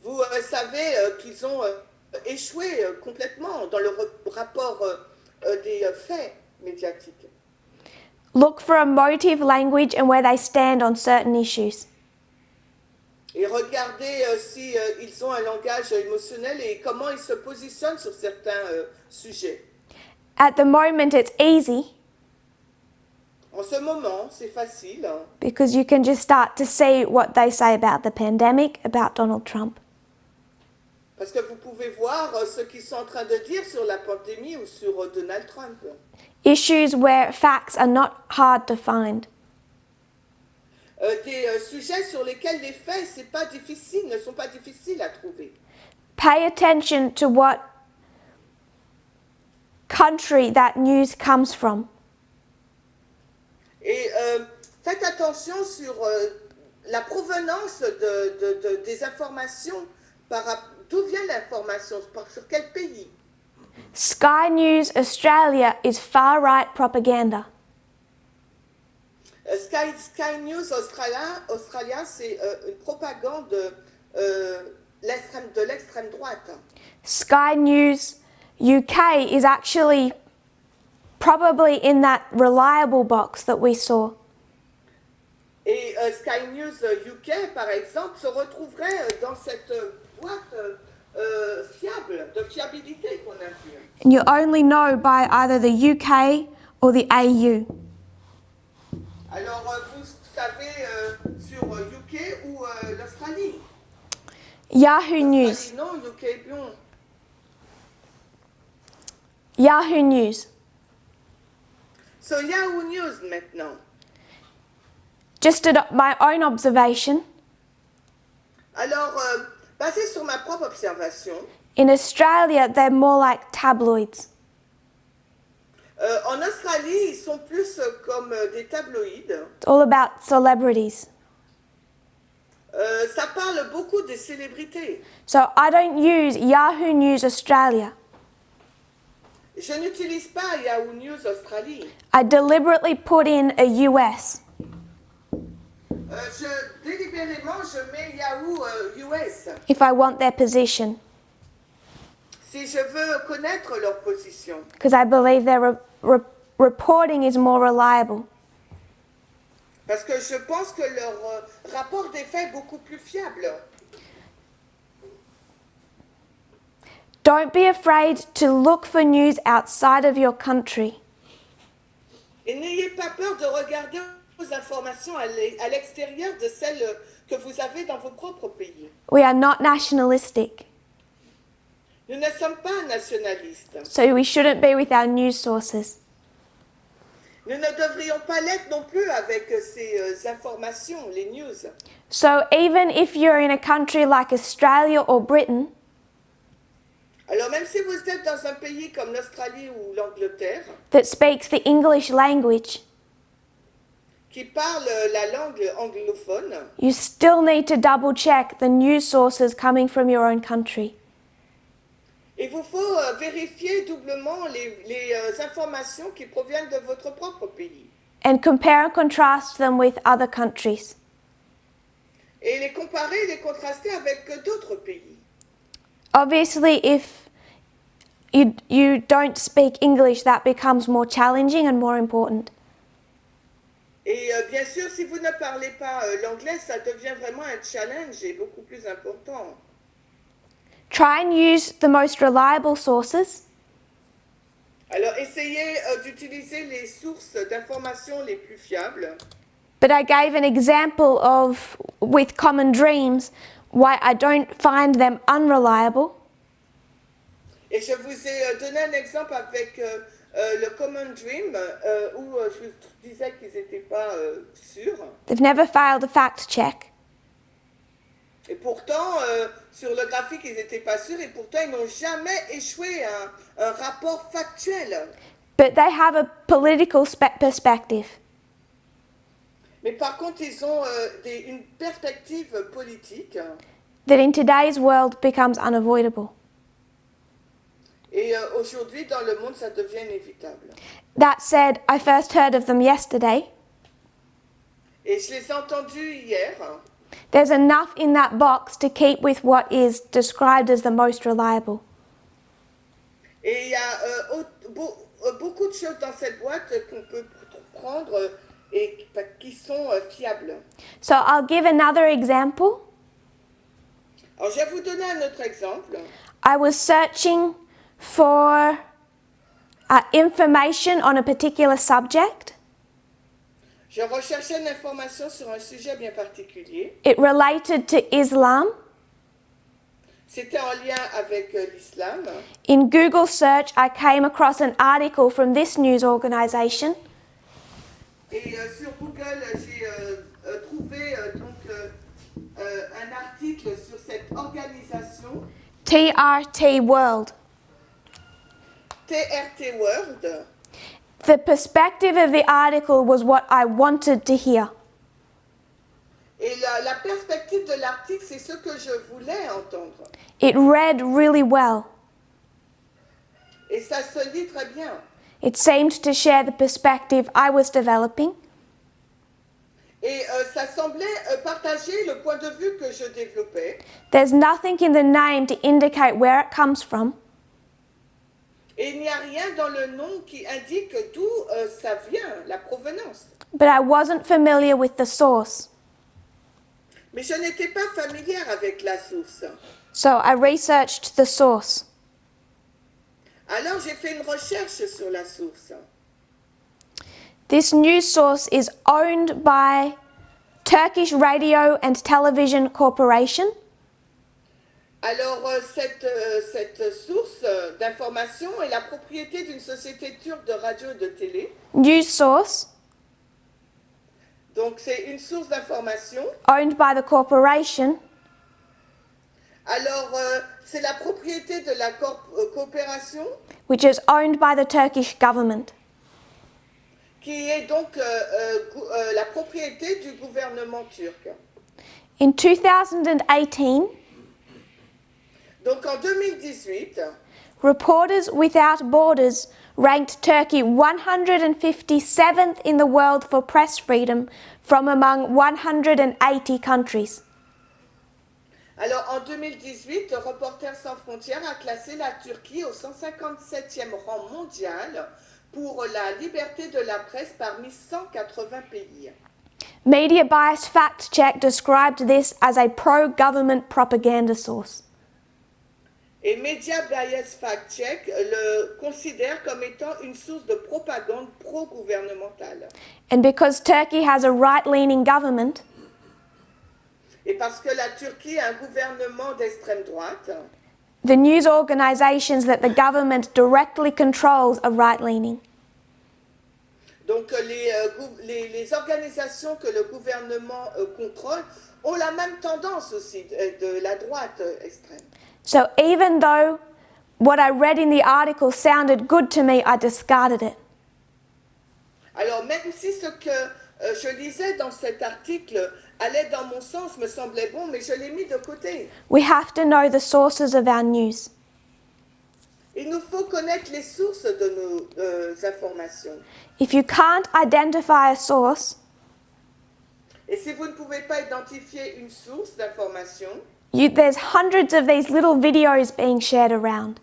vous savez qu'ils ont échoué complètement dans le rapport des faits médiatiques. Look for a motive language and where they stand on certain issues. Et regardez si ils ont un langage émotionnel et comment ils se positionnent sur certains sujets. At the moment, it's easy En ce moment, c'est facile, hein, because you can just start to see what they say about the pandemic, about Donald Trump. parce que vous pouvez voir ce qu'ils sont en train de dire sur la pandémie ou sur Donald Trump. Issues where facts are not hard to find. Des sujets sur lesquels les faits ne sont pas difficiles à trouver. Pay attention to what country that news comes from. Et faites attention sur la provenance des informations, d'où vient l'information, sur quel pays. Sky News Australia is far-right propaganda. Sky News Australia, c'est une propagande de l'extrême droite. Sky News UK is actually probably in that reliable box that we saw. Et Sky News UK, par exemple, se retrouverait dans cette boîte fiable, de fiabilité qu'on a vue. And you only know by either the UK or the AU. Alors, vous savez sur UK ou l'Australie. Yahoo News. Australie, non, UK, bien. Yahoo News. So, Yahoo News maintenant. Just my own observation, Alors, basé sur ma propre observation, in Australia they're more like tabloids. en Australie, ils sont plus comme des tabloïds. It's all about celebrities. Ça parle beaucoup des célébrités. So I don't use Yahoo News Australia. Je n'utilise pas Yahoo News Australie. I deliberately put in a US. Délibérément, je mets Yahoo US. If I want their position, Si je veux connaître leur position. because I believe they're reporting is more reliable. Parce que je pense que leur rapport des faits est beaucoup plus fiable. Don't be afraid to look for news outside of your country. Et n'ayez pas peur de regarder vos informations à l'extérieur de celles que vous avez dans vos propres pays. We are not nationalistic, Nous ne sommes pas nationalistes. so we shouldn't be with our news sources. Nous ne devrions pas l'être non plus avec ces informations, les news. So even if you're in a country like Australia or Britain, Alors même si vous êtes dans un pays comme l'Australie ou l'Angleterre, that speaks the English language, qui parle la langue anglophone, you still need to double check the news sources coming from your own country. il vous faut vérifier doublement les informations qui proviennent de votre propre pays And compare and contrast them with other countries. et les comparer, les contraster avec d'autres pays. Obviously, if you don't speak English, that becomes more challenging and more important. Et bien sûr, si vous ne parlez pas l'anglais, ça devient vraiment un challenge et beaucoup plus important. Try and use the most reliable sources, Alors, essayez d'utiliser les sources d'informations les plus fiables. but I gave an example of, with Common Dreams, why I don't find them unreliable. Et je vous ai donné un exemple avec le Common Dream où je vous disais qu'ils n'étaient pas sûrs. They've never failed a fact check. Et pourtant, sur le graphique, ils n'étaient pas sûrs et pourtant, ils n'ont jamais échoué un rapport factuel. But they have a political perspective. Mais par contre, ils ont une perspective politique. That in today's world becomes unavoidable. Et aujourd'hui, dans le monde, ça devient inévitable. That said, I first heard of them yesterday. Et je les ai entendus hier. There's enough in that box to keep with what is described as the most reliable. Et il y a beaucoup de choses dans cette boîte qu'on peut prendre et qui sont fiables. So I'll give another example. Alors, je vais vous donner un autre exemple. I was searching for information on a particular subject. Je recherchais une information sur un sujet bien particulier. It related to Islam. C'était en lien avec l'islam. In Google search, I came across an article from this news organization. Et sur Google, j'ai trouvé un article sur cette organisation, TRT World. TRT World. The perspective of the article was what I wanted to hear. Et la perspective de l'article, c'est ce que je voulais entendre. It read really well. Et ça se lit très bien. It seemed to share the perspective I was developing. Et ça semblait partager le point de vue que je développais. There's nothing in the name to indicate where it comes from. Et il n'y a rien dans le nom qui indique d'où ça vient, la provenance. But I wasn't familiar with the source. Mais je n'étais pas familière avec la source. So I researched the source. Alors j'ai fait une recherche sur la source. This news source is owned by Turkish Radio and Television Corporation. Alors cette source d'information est la propriété d'une société turque de radio et de télé. News source Donc c'est une source d'information. owned by the corporation. Alors c'est la propriété de la coopération Which is owned by the Turkish government. qui est donc la propriété du gouvernement turc. In 2018, Donc en 2018, Reporters Without Borders ranked Turkey 157th in the world for press freedom from among 180 countries. alors en 2018, Reporters sans frontières a classé la Turquie au 157e rang mondial pour la liberté de la presse parmi 180 pays. Media Bias Fact Check described this as a pro-government propaganda source. Et Media Bias Fact Check le considère comme étant une source de propagande pro-gouvernementale. And because Turkey has a right-leaning government, Et parce que la Turquie a un gouvernement d'extrême droite, the news organisations that the government directly controls are right-leaning. donc les organisations que le gouvernement contrôle ont la même tendance aussi de la droite extrême. So even though what I read in the article sounded good to me, I discarded it. Alors même si ce que je lisais dans cet article allait dans mon sens, me semblait bon, mais je l'ai mis de côté. We have to know the sources of our news. Il nous faut connaître les sources de nos informations. If you can't identify a source, Et si vous ne pouvez pas identifier une source d'information, there's hundreds of these little videos being shared around.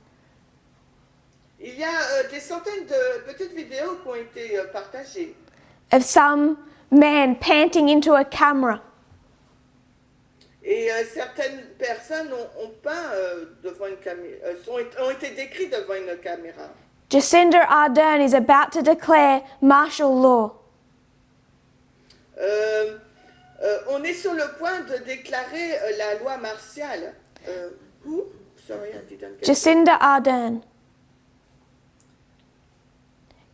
il y a des centaines de petites vidéos qui ont été partagées. Of some man panting into a camera, Et certaines personnes ont peint devant une caméra, ont été décrites devant une caméra. Jacinda Ardern is about to declare martial law. On est sur le point de déclarer la loi martiale. Who? Sorry, I didn't get it. Jacinda Ardern.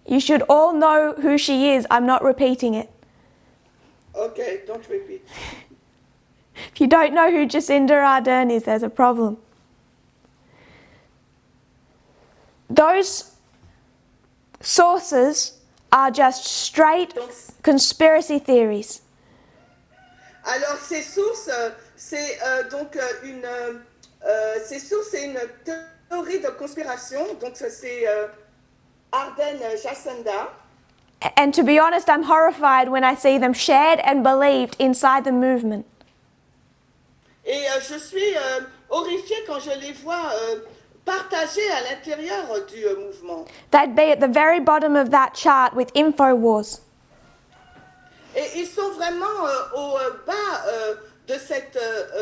You should all know who she is. I'm not repeating it. Okay, don't repeat. If you don't know who Jacinda Ardern is, there's a problem. Those sources are just straight conspiracy theories. Alors ces sources, c'est donc ces sources, c'est une théorie de conspiration. Donc c'est Ardern Jacinda. And to be honest, I'm horrified when I see them shared and believed inside the movement. Et je suis horrifiée quand je les vois partagés à l'intérieur du mouvement. They'd be at the very bottom of that chart with InfoWars. Et ils sont vraiment au bas de cette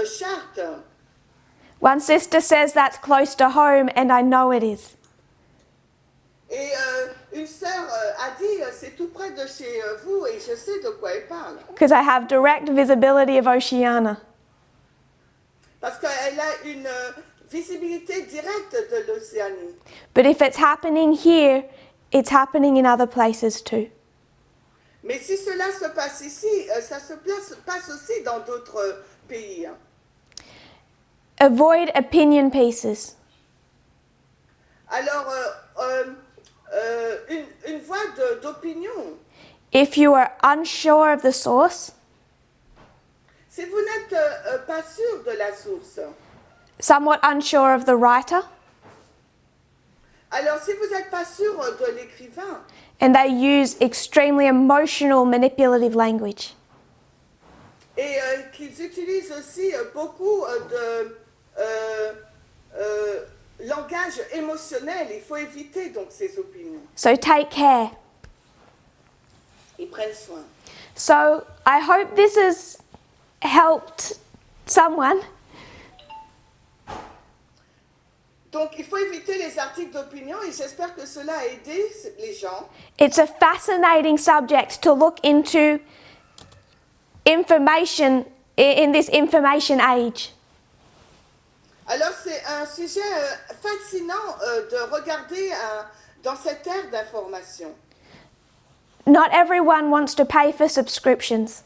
charte. One sister says that's close to home, and I know it is. Et une sœur a dit, c'est tout près de chez vous, et je sais de quoi elle parle. Because I have direct visibility of Oceania. Parce qu'elle a une visibilité directe de l'Océanie. But if it's happening here, it's happening in other places too. Mais si cela se passe ici, ça se passe aussi dans d'autres pays. Avoid opinion pieces. Alors, une voix d'opinion. If you are unsure of the source, Si vous n'êtes pas sûr de la source, somewhat unsure of the writer, alors si vous n'êtes pas sûr de l'écrivain, and they use extremely emotional, manipulative language, et qu'ils utilisent aussi beaucoup de langage émotionnel, il faut éviter donc ces opinions. so take care. Ils prennent soin. So I hope this has helped someone. Donc il faut éviter les articles d'opinion et j'espère que cela a aidé les gens. It's a fascinating subject to look into information in this information age. Alors c'est un sujet fascinant de regarder dans cette ère d'information. Not everyone wants to pay for subscriptions.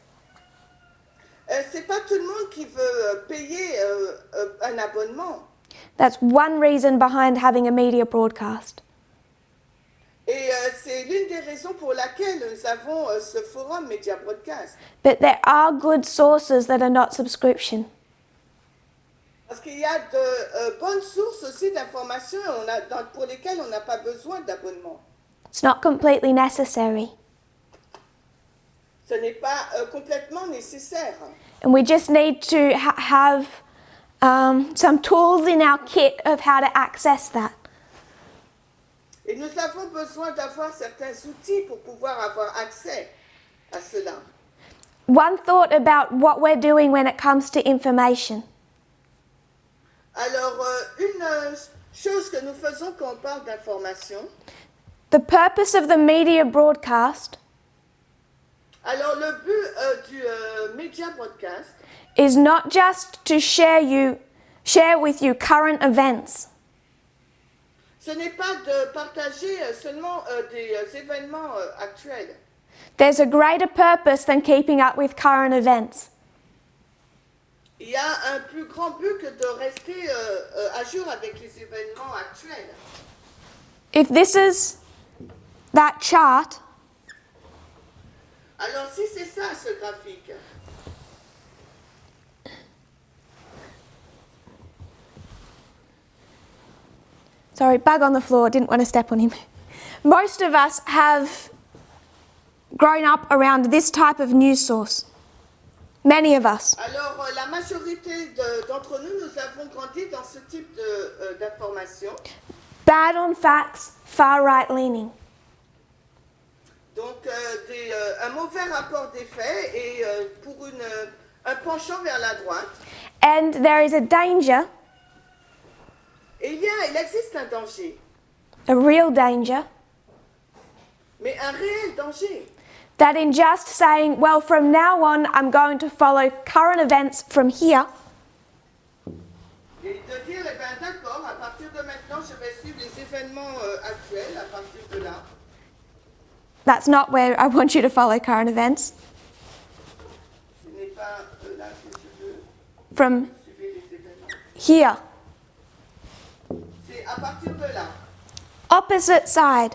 C'est pas tout le monde qui veut payer un abonnement. That's one reason behind having a media broadcast. Et c'est l'une des raisons pour laquelle nous avons ce forum Media Broadcast. But there are good sources that are not subscription. Parce qu'il y a de bonnes sources aussi d'informations pour lesquelles on n'a pas besoin d'abonnement. It's not completely necessary. Ce n'est pas complètement nécessaire. And we just need to have some tools in our kit of how to access that. Et nous avons besoin d'avoir certains outils pour pouvoir avoir accès à cela. One thought about what we're doing when it comes to information. Alors, une chose que nous faisons quand on parle d'information, The purpose of the media broadcast alors le but du Media Broadcast, is not just to share with you current events. ce n'est pas de partager seulement des événements actuels. There's a greater purpose than keeping up with current events. Il y a un plus grand but que de rester à jour avec les événements actuels. If this is that chart, Alors, si c'est ça, ce graphique, sorry, bug on the floor, didn't want to step on him. Most of us have grown up around this type of news source. Many of us. alors la majorité d'entre nous, nous avons grandi dans ce type d'information. Bad on facts, far right leaning. Donc, un mauvais rapport des faits et pour un penchant vers la droite. And there is a danger, Et il existe un danger, a real danger, mais un réel danger. that in just saying, well, from now on, I'm going to follow current events from here, Et de dire, eh bien d'accord, à partir de maintenant, je vais suivre les événements actuels à partir de là. that's not where I want you to follow current events. Ce n'est pas là que je veux From suivre les événements. here, C'est à partir de là. opposite side.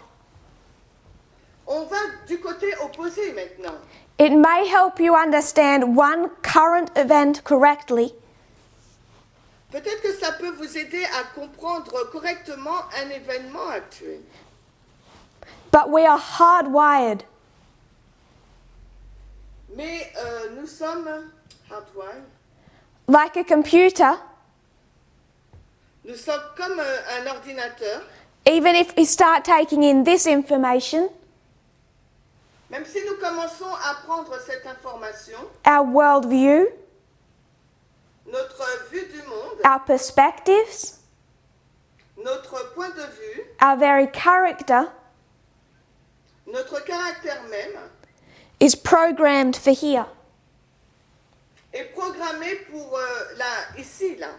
On va du côté opposé maintenant. It may help you understand one current event correctly, Peut-être que ça peut vous aider à comprendre correctement un événement actuel. but we are hardwired Mais nous sommes hardwired. like a computer. Nous sommes comme un ordinateur. Even if we start taking in this information, Même si nous commençons à prendre cette information, our worldview, notre vue du monde, our perspectives, notre point de vue, our very character notre caractère même, is programmed for here. est programmé pour ici, là.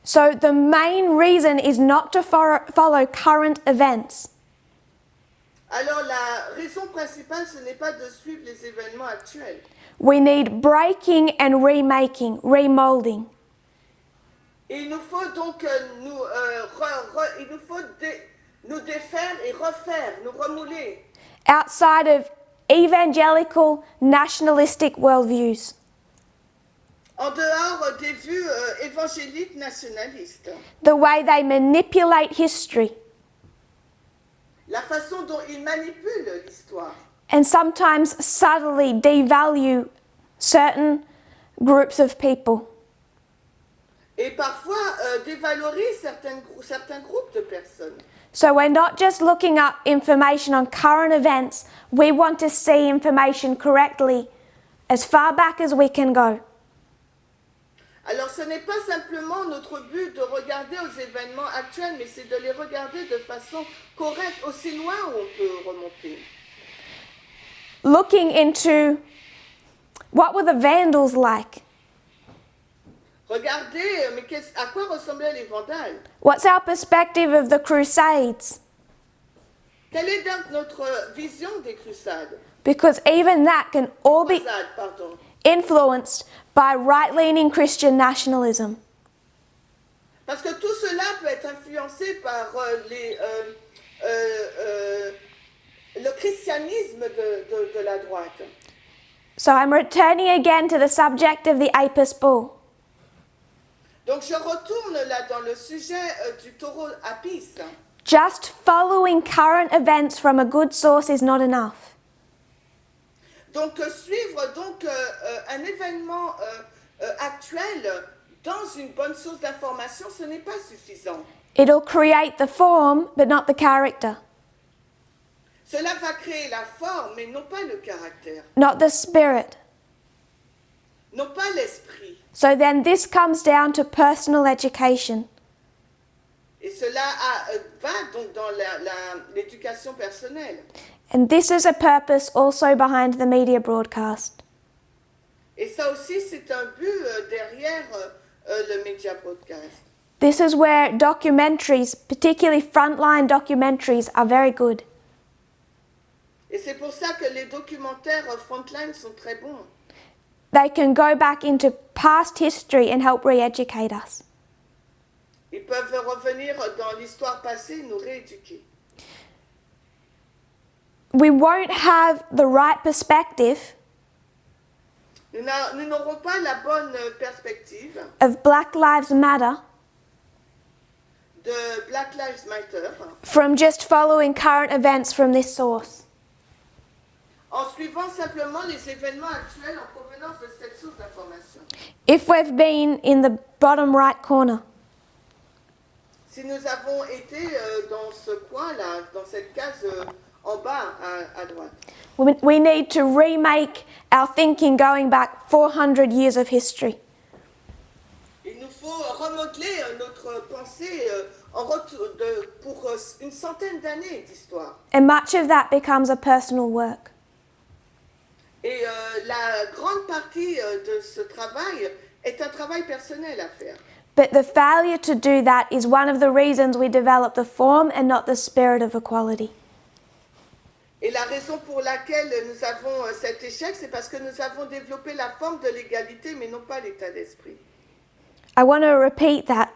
So the main reason is not to follow current events. Alors la raison principale, ce n'est pas de suivre les événements actuels. We need breaking and remaking, remolding. Et il nous faut donc nous défaire et refaire, nous remouler. Outside of evangelical, nationalistic worldviews. En dehors des vues évangéliques nationalistes, The way they manipulate history la façon dont ils manipulent l'histoire and sometimes subtly devalue certain groups of people. et parfois dévalorisent certains groupes de personnes. So we're not just looking up information on current events, we want to see information correctly as far back as we can go. Alors ce n'est pas simplement notre but de regarder aux événements actuels, mais c'est de les regarder de façon correcte, aussi loin où on peut remonter. Looking into what were the Vandals like? Regardez, mais à quoi ressemblaient les Vandales? What's our perspective of the Crusades? Quelle est donc notre vision des Crusades? Because even that can all be Croisades, pardon. influenced by right-leaning Christian nationalism. Parce que tout cela peut être influencé par le christianisme de la droite. So I'm returning again to the subject of the Apis bull. Donc je retourne là dans le sujet du taureau Apis. Just following current events from a good source is not enough. Donc suivre donc un événement actuel dans une bonne source d'information, ce n'est pas suffisant. It'll create the form but not the character. Cela va créer la forme, mais non pas le caractère, not the spirit. non pas l'esprit. So then this comes down to personal education. Et cela va donc dans l'éducation personnelle. And this is a purpose also behind the media broadcast. Et ça aussi, c'est un but derrière le Media Broadcast. This is where documentaries, particularly frontline documentaries, are very good. Et c'est pour ça que les documentaires Frontline sont très bons. They can go back into past history and help re-educate us. Ils peuvent revenir dans l'histoire passée et nous rééduquer. We won't have the right perspective Nous n'aurons pas la bonne perspective of Black Lives Matter de Black Lives Matter from just following current events from this source. en suivant simplement les événements actuels en provenance de cette source d'information. If we've been in the bottom right corner, Si nous avons été dans ce coin-là, dans cette case en bas à droite, we need to remake our thinking going back 400 years of history. il nous faut remodeler notre pensée pour une centaine d'années d'histoire. And much of that becomes a personal work. Et la grande partie de ce travail est un travail personnel à faire. But the failure to do that is one of the reasons we develop the form and not the spirit of equality. Et la raison pour laquelle nous avons cet échec, c'est parce que nous avons développé la forme de l'égalité, mais non pas l'état d'esprit. I want to repeat that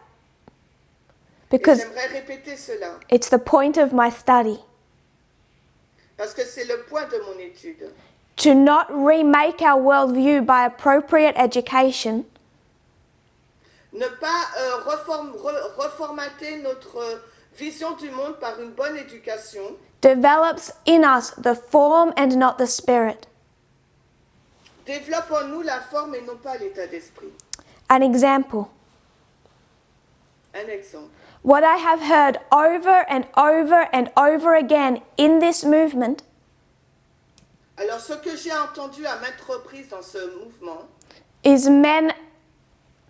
Et because j'aimerais répéter cela, it's the point of my study. parce que c'est le point de mon étude. To not remake our worldview by appropriate education Ne pas reformater notre vision du monde par une bonne éducation develops in us the form and not the spirit. développe en nous la forme et non pas l'état d'esprit. An example. Un exemple. What I have heard over and over and over again in this movement Alors, ce que j'ai entendu à maintes reprises dans ce mouvement, is men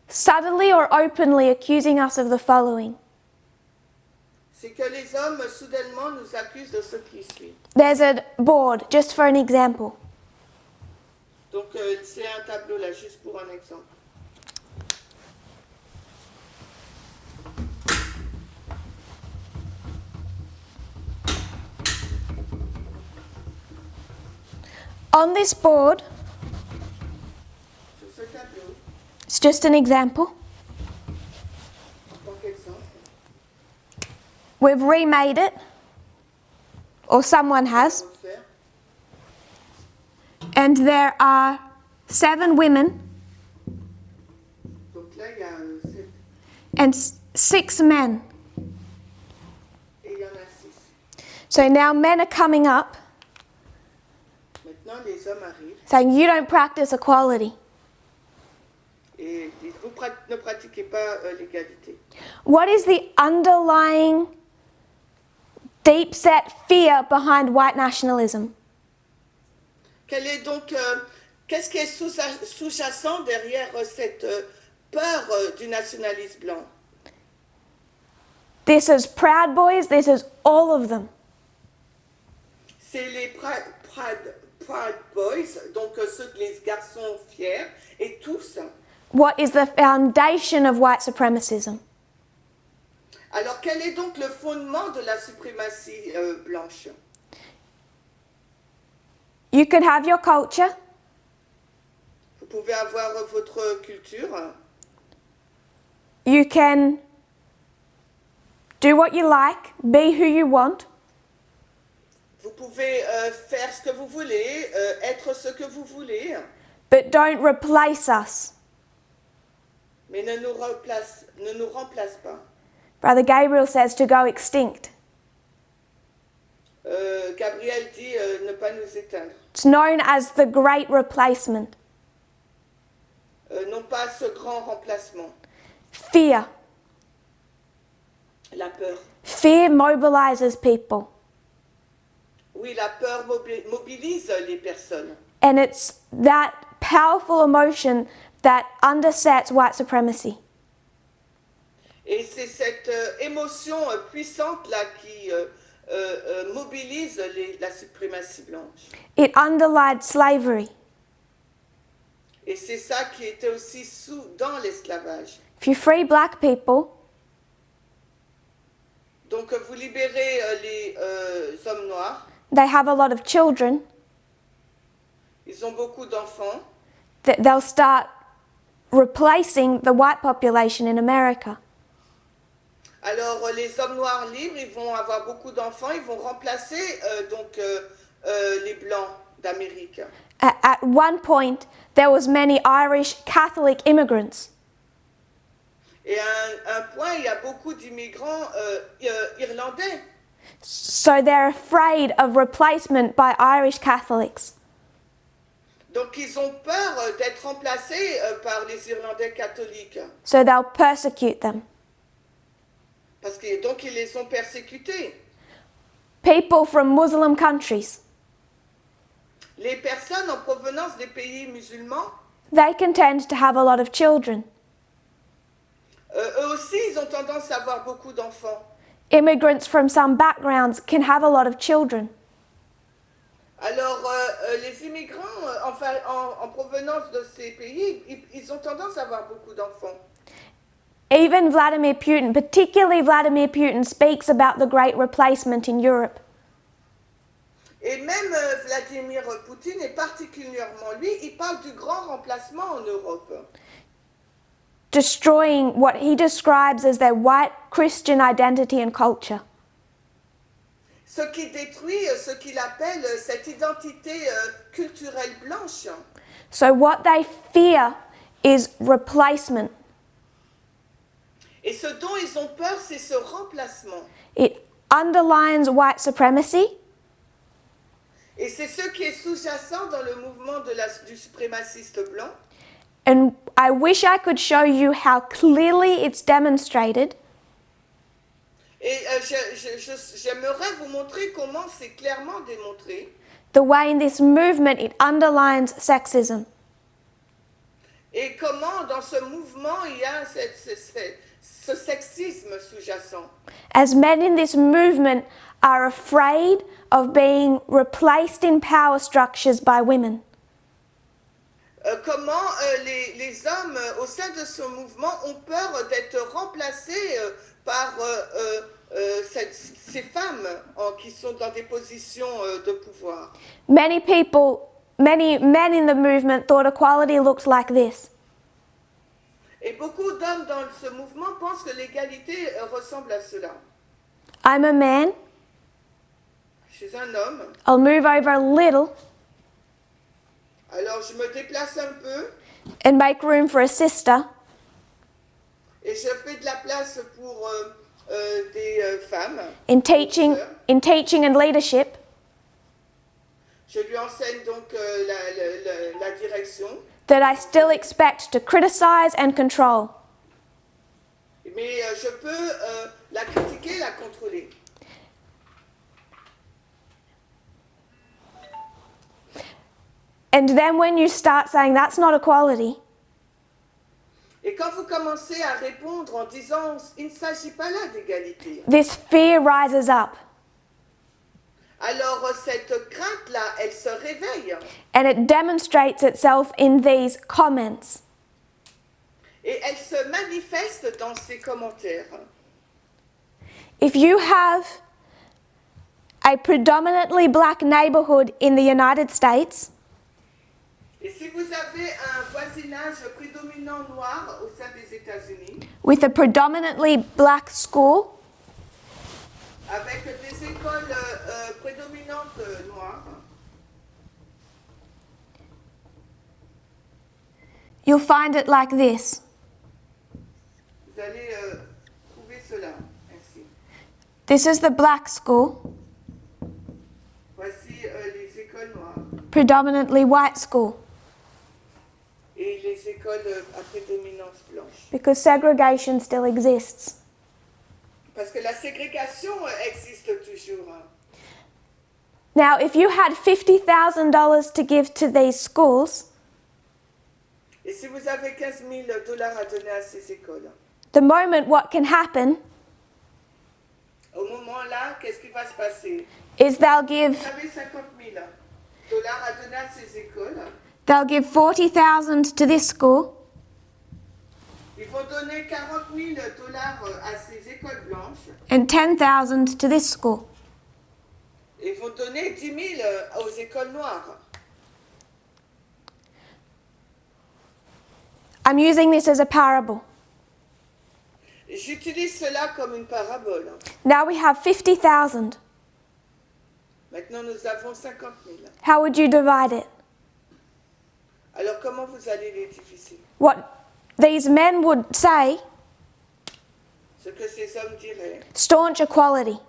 subtly or openly accusing us of the following. c'est que les hommes soudainement nous accusent de ce qui suit. There's a board, just for an example. Donc, c'est un tableau là, juste pour un exemple. On this board, Sur ce tableau, it's just an example, en tant qu'exemple, we've remade it, or someone has, on va faire. and there are 7 women Donc là, il y a 7 and 6 men. et il y en a 6. So now men are coming up Maintenant, les hommes arrivent saying, you don't practice equality. et disent, vous ne pratiquez pas l'égalité. What is the underlying deep set fear behind white nationalism? Quel est donc, qu'est-ce qui est sous-jacent derrière cette peur du nationalisme blanc? This is Proud Boys, this is all of them. C'est les Proud Boys, donc les garçons fiers, et tous. What is the foundation of white supremacism? Alors, quel est donc le fondement de la suprématie blanche? You can have your culture, Vous pouvez avoir votre culture, you can do what you like, be who you want, vous pouvez faire ce que vous voulez, être ce que vous voulez, but don't replace us. mais ne nous remplace pas. Brother Gabriel says to go extinct. Gabriel dit ne pas nous éteindre. It's known as the Great Replacement. Non pas ce grand remplacement, Fear. la peur. Fear mobilizes people. Oui, la peur mobilise les personnes. And it's that powerful emotion that undersets white supremacy. Et c'est cette émotion puissante-là qui mobilise la suprématie blanche. It underlined slavery. Et c'est ça qui était aussi dans l'esclavage. If you free black people, Donc vous libérez les hommes noirs, they have a lot of children, ils ont beaucoup d'enfants, they'll start replacing the white population in America. alors les hommes noirs libres, ils vont avoir beaucoup d'enfants, ils vont remplacer les blancs d'Amérique. At one point, there was many Irish Catholic immigrants. Et à un point, il y a beaucoup d'immigrants irlandais. So they're afraid of replacement by Irish Catholics. Donc ils ont peur d'être remplacés par les Irlandais catholiques. So they'll persecute them. Parce que donc ils les ont persécutés. People from Muslim countries, Les personnes en provenance des pays musulmans, they can tend to have a lot of children. eux aussi, ils ont tendance à avoir beaucoup d'enfants. Immigrants from some backgrounds can have a lot of children. Alors, les immigrants en provenance de ces pays, ils ont tendance à avoir beaucoup d'enfants. Even Vladimir Putin, particularly Vladimir Putin, speaks about the great replacement in Europe. Et même Vladimir Poutine, et particulièrement lui, il parle du grand remplacement en Europe. Destroying what he describes as their white Christian identity and culture. Ce qui détruit ce qu'il appelle cette identité culturelle blanche. So what they fear is replacement. Et ce dont ils ont peur, c'est ce remplacement. It underlines white supremacy. Et c'est ce qui est sous-jacent dans le mouvement du suprémaciste blanc. And I wish I could show you how clearly it's demonstrated. Et j'aimerais vous montrer comment c'est clairement démontré. The way in this movement it underlines sexism. Et comment dans ce mouvement il y a ce sexisme sous-jacent. As men in this movement are afraid of being replaced in power structures by women. Comment les hommes au sein de ce mouvement ont peur d'être remplacés par ces femmes qui sont dans des positions de pouvoir. Many men in the movement thought equality looked like this. Et beaucoup d'hommes dans ce mouvement pensent que l'égalité ressemble à cela. I'm a man. Je suis un homme, I'll move over a little alors je me déplace un peu and make room for a sister. et je fais de la place pour des femmes. In teaching and leadership, Je lui enseigne donc la direction, that I still expect to criticize and control. mais je peux la critiquer, la contrôler. And then when you start saying that's not equality, Et quand vous commencez à répondre en disant il ne s'agit pas là d'égalité, this fear rises up alors cette crainte-là, elle se réveille and it demonstrates itself in these comments. et elle se manifeste dans ses commentaires. If you have a predominantly black neighborhood in the United States, Et si vous avez un voisinage prédominant noir au sein des États-Unis, with a predominantly black school, avec des écoles prédominantes noires, you'll find it like this. vous allez trouver cela ainsi. This is the black school, Voici les écoles noires predominantly white school, et les écoles à prédominance blanche. because segregation still exists. Parce que la ségrégation existe toujours. Now, if you had $50,000 to give to these schools, Et si vous avez 15 000 dollars à donner à ces écoles, the moment what can happen au moment-là, qu'est-ce qui va se passer? is they'll give Vous avez 50 000 dollars à donner à ces écoles. they'll give 40,000 to this school, Ils vont donner 40 000 dollars à ces écoles blanches. and 10,000 to this school. Ils vont donner 10 000 aux écoles noires. I'm using this as a parable. J'utilise cela comme une parabole. Now we have 50,000. Maintenant, nous avons 50 000. How would you divide it? Alors, comment vous allez les diviser? What these men would say, Ce que ces hommes diraient, staunch equality.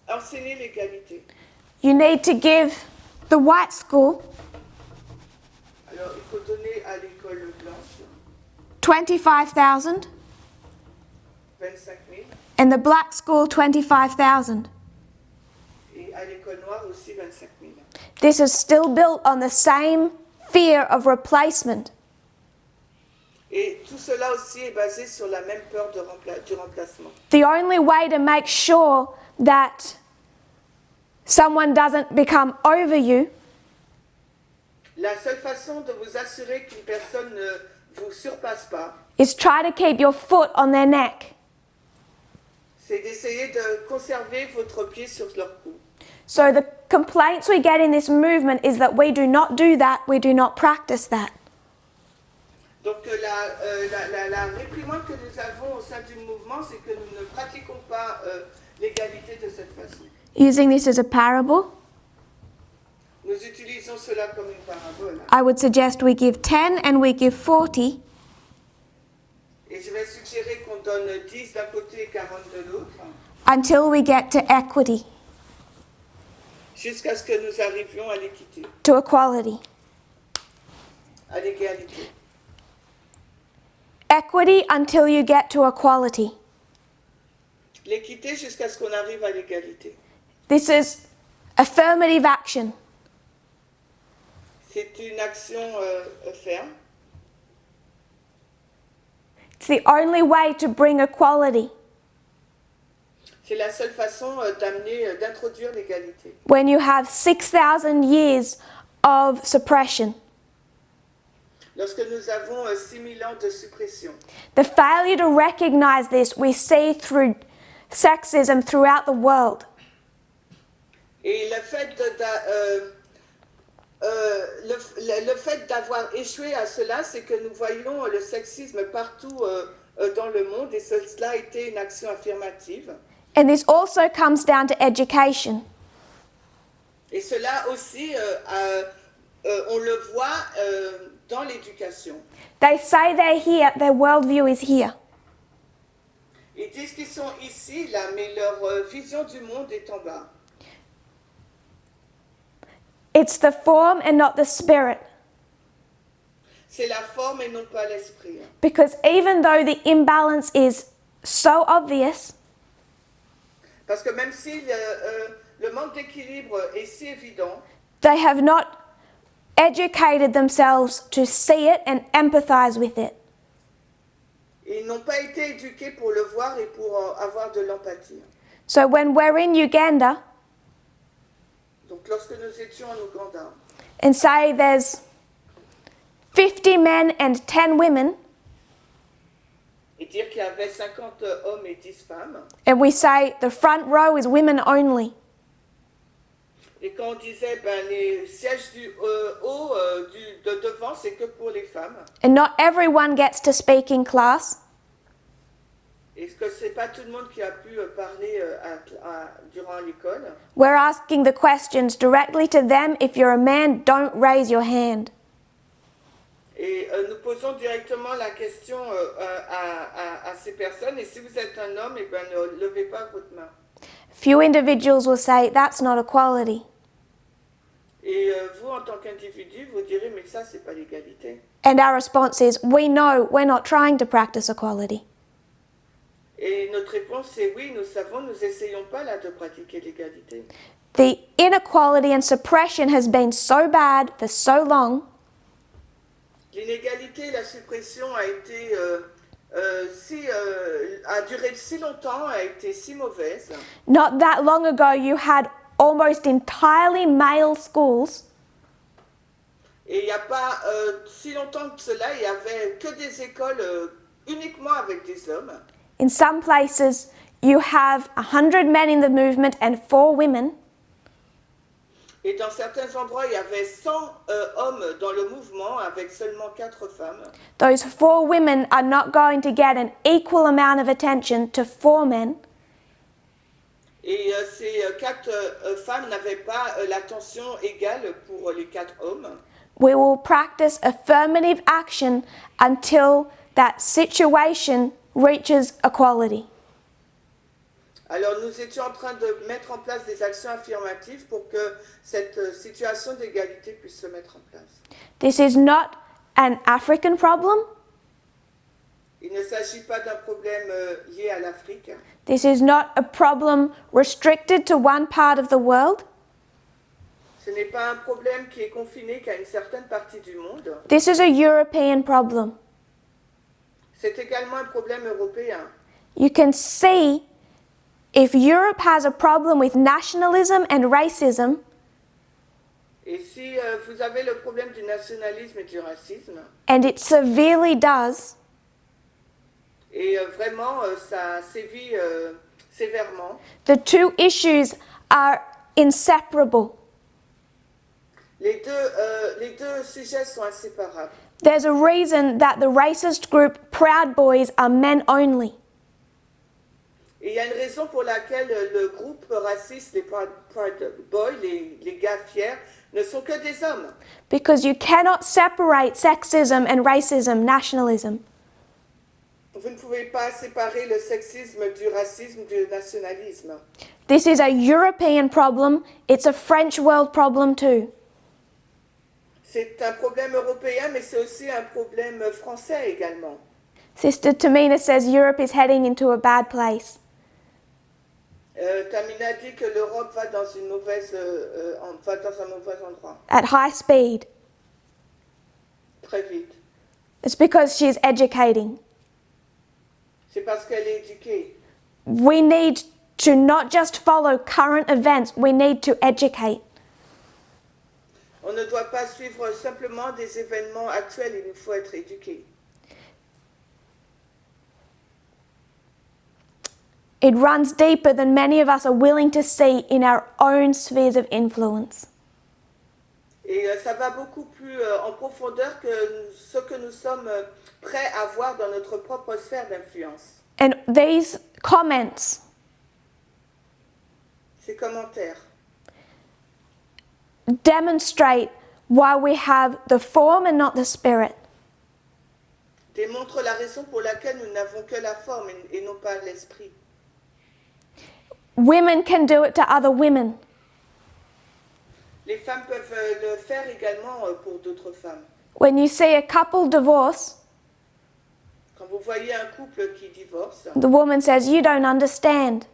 enseigner l'égalité. You need to give the white school Alors, il faut donner à l'école blanche 25,000 25 000 and the black school 25,000. et à l'école noire aussi 25 000. This is still built on the same fear of replacement. Et tout cela aussi est basé sur la même peur du remplacement. The only way to make sure that someone doesn't become over you La seule façon de vous assurer qu'une personne ne vous surpasse pas, is try to keep your foot on their neck. c'est d'essayer de conserver votre pied sur leur cou. So the complaints we get in this movement is that we do not do that, we do not practice that. Donc la réprimande que nous avons au sein du mouvement, c'est que nous ne pratiquons pas l'égalité de cette façon. Using this as a parable, Nous utilisons cela comme une parabole. I would suggest we give 10 and we give 40, Et je vais suggérer qu'on donne 10 d'un côté et 40 de l'autre, until we get to equity, jusqu'à ce que nous arrivions à l'équité, to equality. à l'égalité. Equity until you get to equality. L'équité jusqu'à ce qu'on arrive à l'égalité. This is affirmative action. C'est une action ferme. It's the only way to bring equality. C'est la seule façon d'introduire l'égalité. When you have 6,000 years of suppression. Lorsque nous avons 6000 ans de suppression. The failure to recognize this we see through sexism throughout the world. Et le fait d'avoir échoué à cela, c'est que nous voyons le sexisme partout dans le monde et cela a été une action affirmative. And this also comes down to education. Et cela aussi, on le voit dans l'éducation. They say they're here, their worldview is here. Ils disent qu'ils sont ici, là, mais leur vision du monde est en bas. It's the form and not the spirit. C'est la forme et non pas l'esprit. Because even though the imbalance is so obvious, Parce que même si le manque d'équilibre est si évident, they have not educated themselves to see it and empathize with it. ils n'ont pas été éduqués pour le voir et pour avoir de l'empathie. So when we're in Uganda Donc lorsque nous étions en Ouganda, and say there's 50 men and 10 women, et dire qu'il y avait 50 hommes et 10 femmes, and we say the front row is women only, et quand on disait les sièges du haut, de devant, c'est que pour les femmes, and not everyone gets to speak in class, et que c'est pas tout le monde qui a pu parler durant l'école, we're asking the questions directly to them. If you're a man, don't raise your hand. et nous posons directement la question à ces personnes, et si vous êtes un homme, eh ben, ne levez pas votre main. Few individuals will say that's not equality. Et vous, en tant qu'individu, vous direz, mais ça, c'est pas l'égalité. And our response is, we know we're not trying to practice equality. Et notre réponse est oui, nous savons, nous essayons pas là de pratiquer l'égalité. The inequality and suppression has been so bad for so long. L'inégalité, la suppression a été a duré si longtemps, a été si mauvaise. Not that long ago, you had almost entirely male schools, Et il n'y a pas si longtemps que cela, il n'y avait que des écoles uniquement avec des hommes. in some places, you have 100 men in the movement and 4 women. Et dans certains endroits, il y avait 100 hommes dans le mouvement avec seulement 4 femmes. Those 4 women are not going to get an equal amount of attention to 4 men. Et ces 4 femmes n'avaient pas l'attention égale pour les 4 hommes. We will practice affirmative action until that situation reaches equality. Alors nous étions en train de mettre en place des actions affirmatives pour que cette situation d'égalité puisse se mettre en place. This is not an African problem. Il ne s'agit pas d'un problème lié à l'Afrique. This is not a problem restricted to one part of the world. Ce n'est pas un problème qui est confiné qu'à une certaine partie du monde. This is a European problem. C'est également un problème européen. You can see if Europe has a problem with nationalism and racism, Et si vous avez le problème du nationalisme et du racisme, and it severely does, et vraiment ça sévit sévèrement, the two issues are inseparable. les deux sujets sont inséparables. There's a reason that the racist group Proud Boys are men only. Et il y a une raison pour laquelle le groupe raciste, les Proud Boys, les gars fiers, ne sont que des hommes. Because you cannot separate sexism and racism, nationalism. Vous ne pouvez pas séparer le sexisme du racisme, du nationalisme. This is a European problem. It's a French world problem too. C'est un problème européen, mais c'est aussi un problème français également. Sister Tamina says Europe is heading into a bad place. Tamina dit que l'Europe va dans un mauvais endroit, At high speed. très vite. It's because she's educating. C'est parce qu'elle est éduquée. We need to not just follow current events, we need to educate. On ne doit pas suivre simplement des événements actuels, il nous faut être éduqué. It runs deeper than many of us are willing to see in our own spheres of influence. Et ça va beaucoup plus en profondeur que ce que nous sommes prêts à voir dans notre propre sphère d'influence. And these comments Ces commentaires demonstrate why we have the form and not the spirit. démontrent la raison pour laquelle nous n'avons que la forme et non pas l'esprit. Women can do it to other women. Les femmes peuvent le faire également pour d'autres femmes. When you see a couple divorce, Quand vous voyez un couple qui divorce, the woman says, "You don't understand.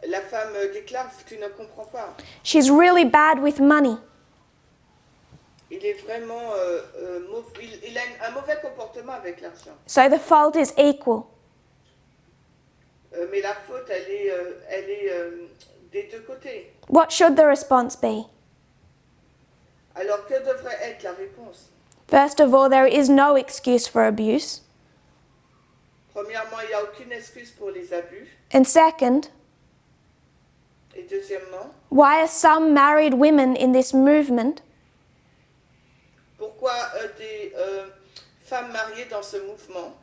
la femme déclare « tu ne comprends pas ». She's really bad with money." Il est vraiment il a un mauvais comportement avec l'argent. So the fault is equal. Mais la faute, elle est des deux côtés. What should the response be? Alors, que devrait être la réponse? First of all, there is no excuse for abuse. Premièrement, il n'y a aucune excuse pour les abus. And second, Et deuxièmement, why are some married women in this movement pourquoi des femmes mariées dans ce mouvement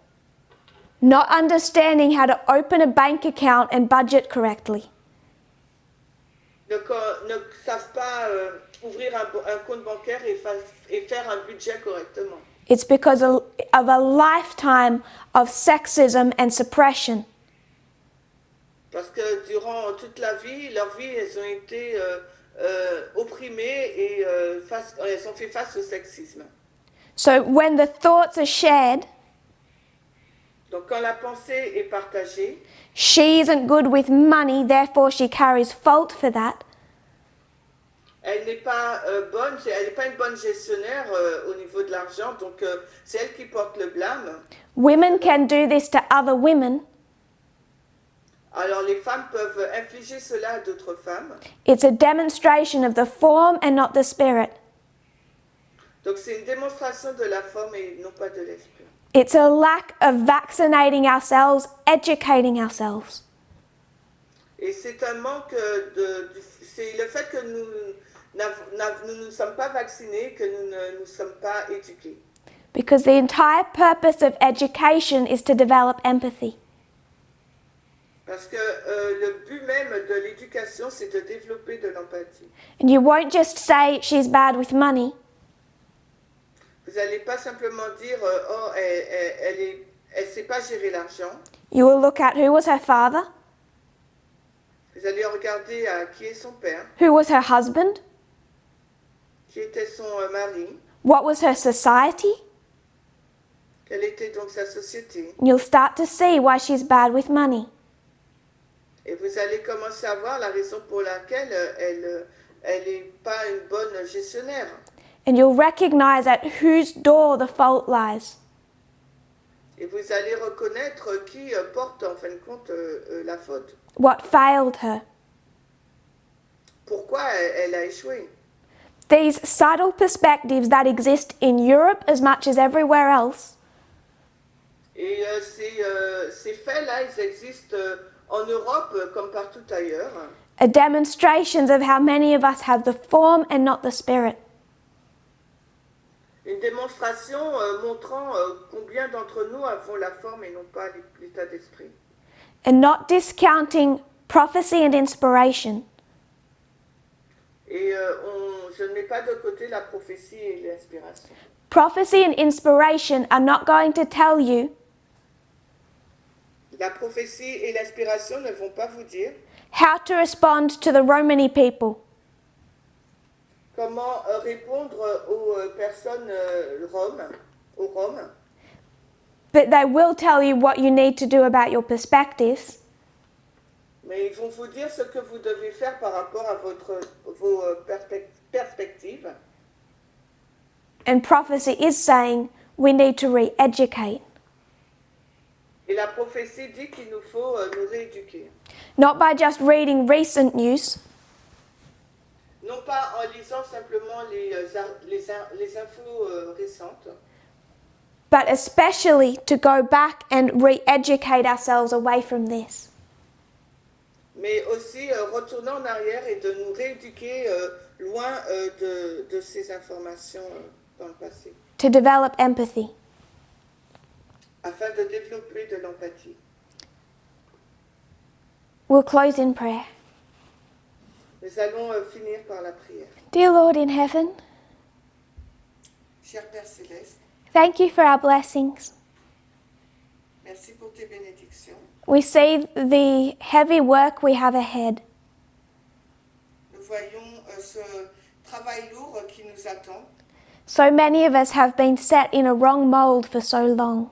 not understanding how to open a bank account and budget correctly? ne savent pas ouvrir un compte bancaire et faire un budget correctement? It's because of a lifetime of sexism and suppression. Parce que durant toute leur vie, elles ont été opprimées et elles ont fait face au sexisme. So when the thoughts are shared, Donc quand la pensée est partagée, she isn't good with money, therefore she carries fault for that. elle n'est pas bonne, elle n'est pas une bonne gestionnaire au niveau de l'argent, donc c'est elle qui porte le blâme. Women can do this to other women. Alors les femmes peuvent infliger cela à d'autres femmes. It's a demonstration of the form and not the spirit. Donc c'est une démonstration de la forme et non pas de l'esprit. It's a lack of vaccinating ourselves, educating ourselves. Et c'est un manque c'est le fait que nous ne nous sommes pas vaccinés, que nous ne nous sommes pas éduqués. Because the entire purpose of education is to develop empathy. Parce que le but même de l'éducation, c'est de développer de l'empathie. And you won't just say she's bad with money. Vous n'allez pas simplement dire oh elle sait pas gérer l'argent. You will look at who was her father, Vous allez regarder à qui est son père, who was her husband, qui était son mari, what was her society. quelle était donc sa société. You'll start to see why she's bad with money. Et vous allez commencer à voir la raison pour laquelle elle n'est pas une bonne gestionnaire. And you'll recognize at whose door the fault lies. Et vous allez reconnaître qui porte en fin de compte la faute. What failed her. Pourquoi elle a échoué. These subtle perspectives that exist in Europe as much as everywhere else Et ces faits-là, ils existent en Europe comme partout ailleurs. are demonstrations of how many of us have the form and not the spirit. Une démonstration montrant combien d'entre nous avons la forme et non pas l'état d'esprit. And not discounting prophecy and inspiration. Et je ne mets pas de côté la prophétie et l'inspiration. Prophecy and inspiration are not going to tell you La prophétie et l'inspiration ne vont pas vous dire how to respond to the Romani people. comment répondre aux personnes aux Roms, But they will tell you what you need to do about your perspectives. mais ils vont vous dire ce que vous devez faire par rapport à vos perspectives. And prophecy is saying we need to re-educate. Et la prophétie dit qu'il nous faut nous rééduquer. Not by just reading recent news, Non pas en lisant simplement les infos récentes, but especially to go back and re-educate ourselves away from this. mais aussi retourner en arrière et de nous rééduquer loin de ces informations dans le passé, To develop empathy. afin de développer de l'empathie. We'll close in prayer. Nous allons finir par la prière. Dear Lord in heaven, Cher Père Céleste, thank you for our blessings. merci pour tes bénédictions. We see the heavy work we have ahead. Nous voyons ce travail lourd qui nous attend. So many of us have been set in a wrong mold for so long.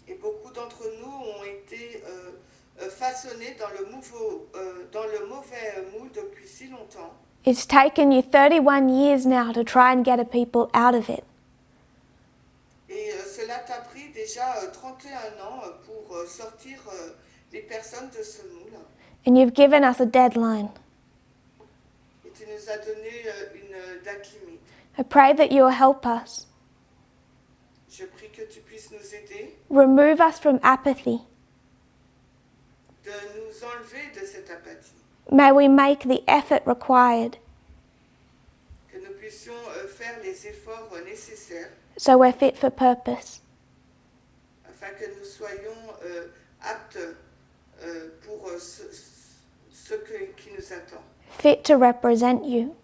Et beaucoup d'entre nous ont été façonnés dans le mauvais moule depuis si longtemps. It's taken you 31 years now to try and get a people out of it. Et cela t'a pris déjà 31 ans pour sortir les personnes de ce moule. And you've given us a deadline. Et tu nous as donné une date limite. I pray that you will help us. Je prie que tu puisses nous aider, Remove us from apathy. de nous enlever de cette apathie. May we make the effort required Que nous puissions faire les efforts nécessaires so we're fit for purpose. afin que nous soyons aptes pour ce qui nous attend. Fit to represent you.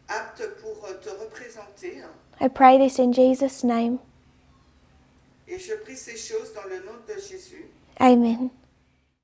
Aptes pour te représenter. I pray this in Jesus' name. Et je prie ces choses dans le nom de Jésus. Amen.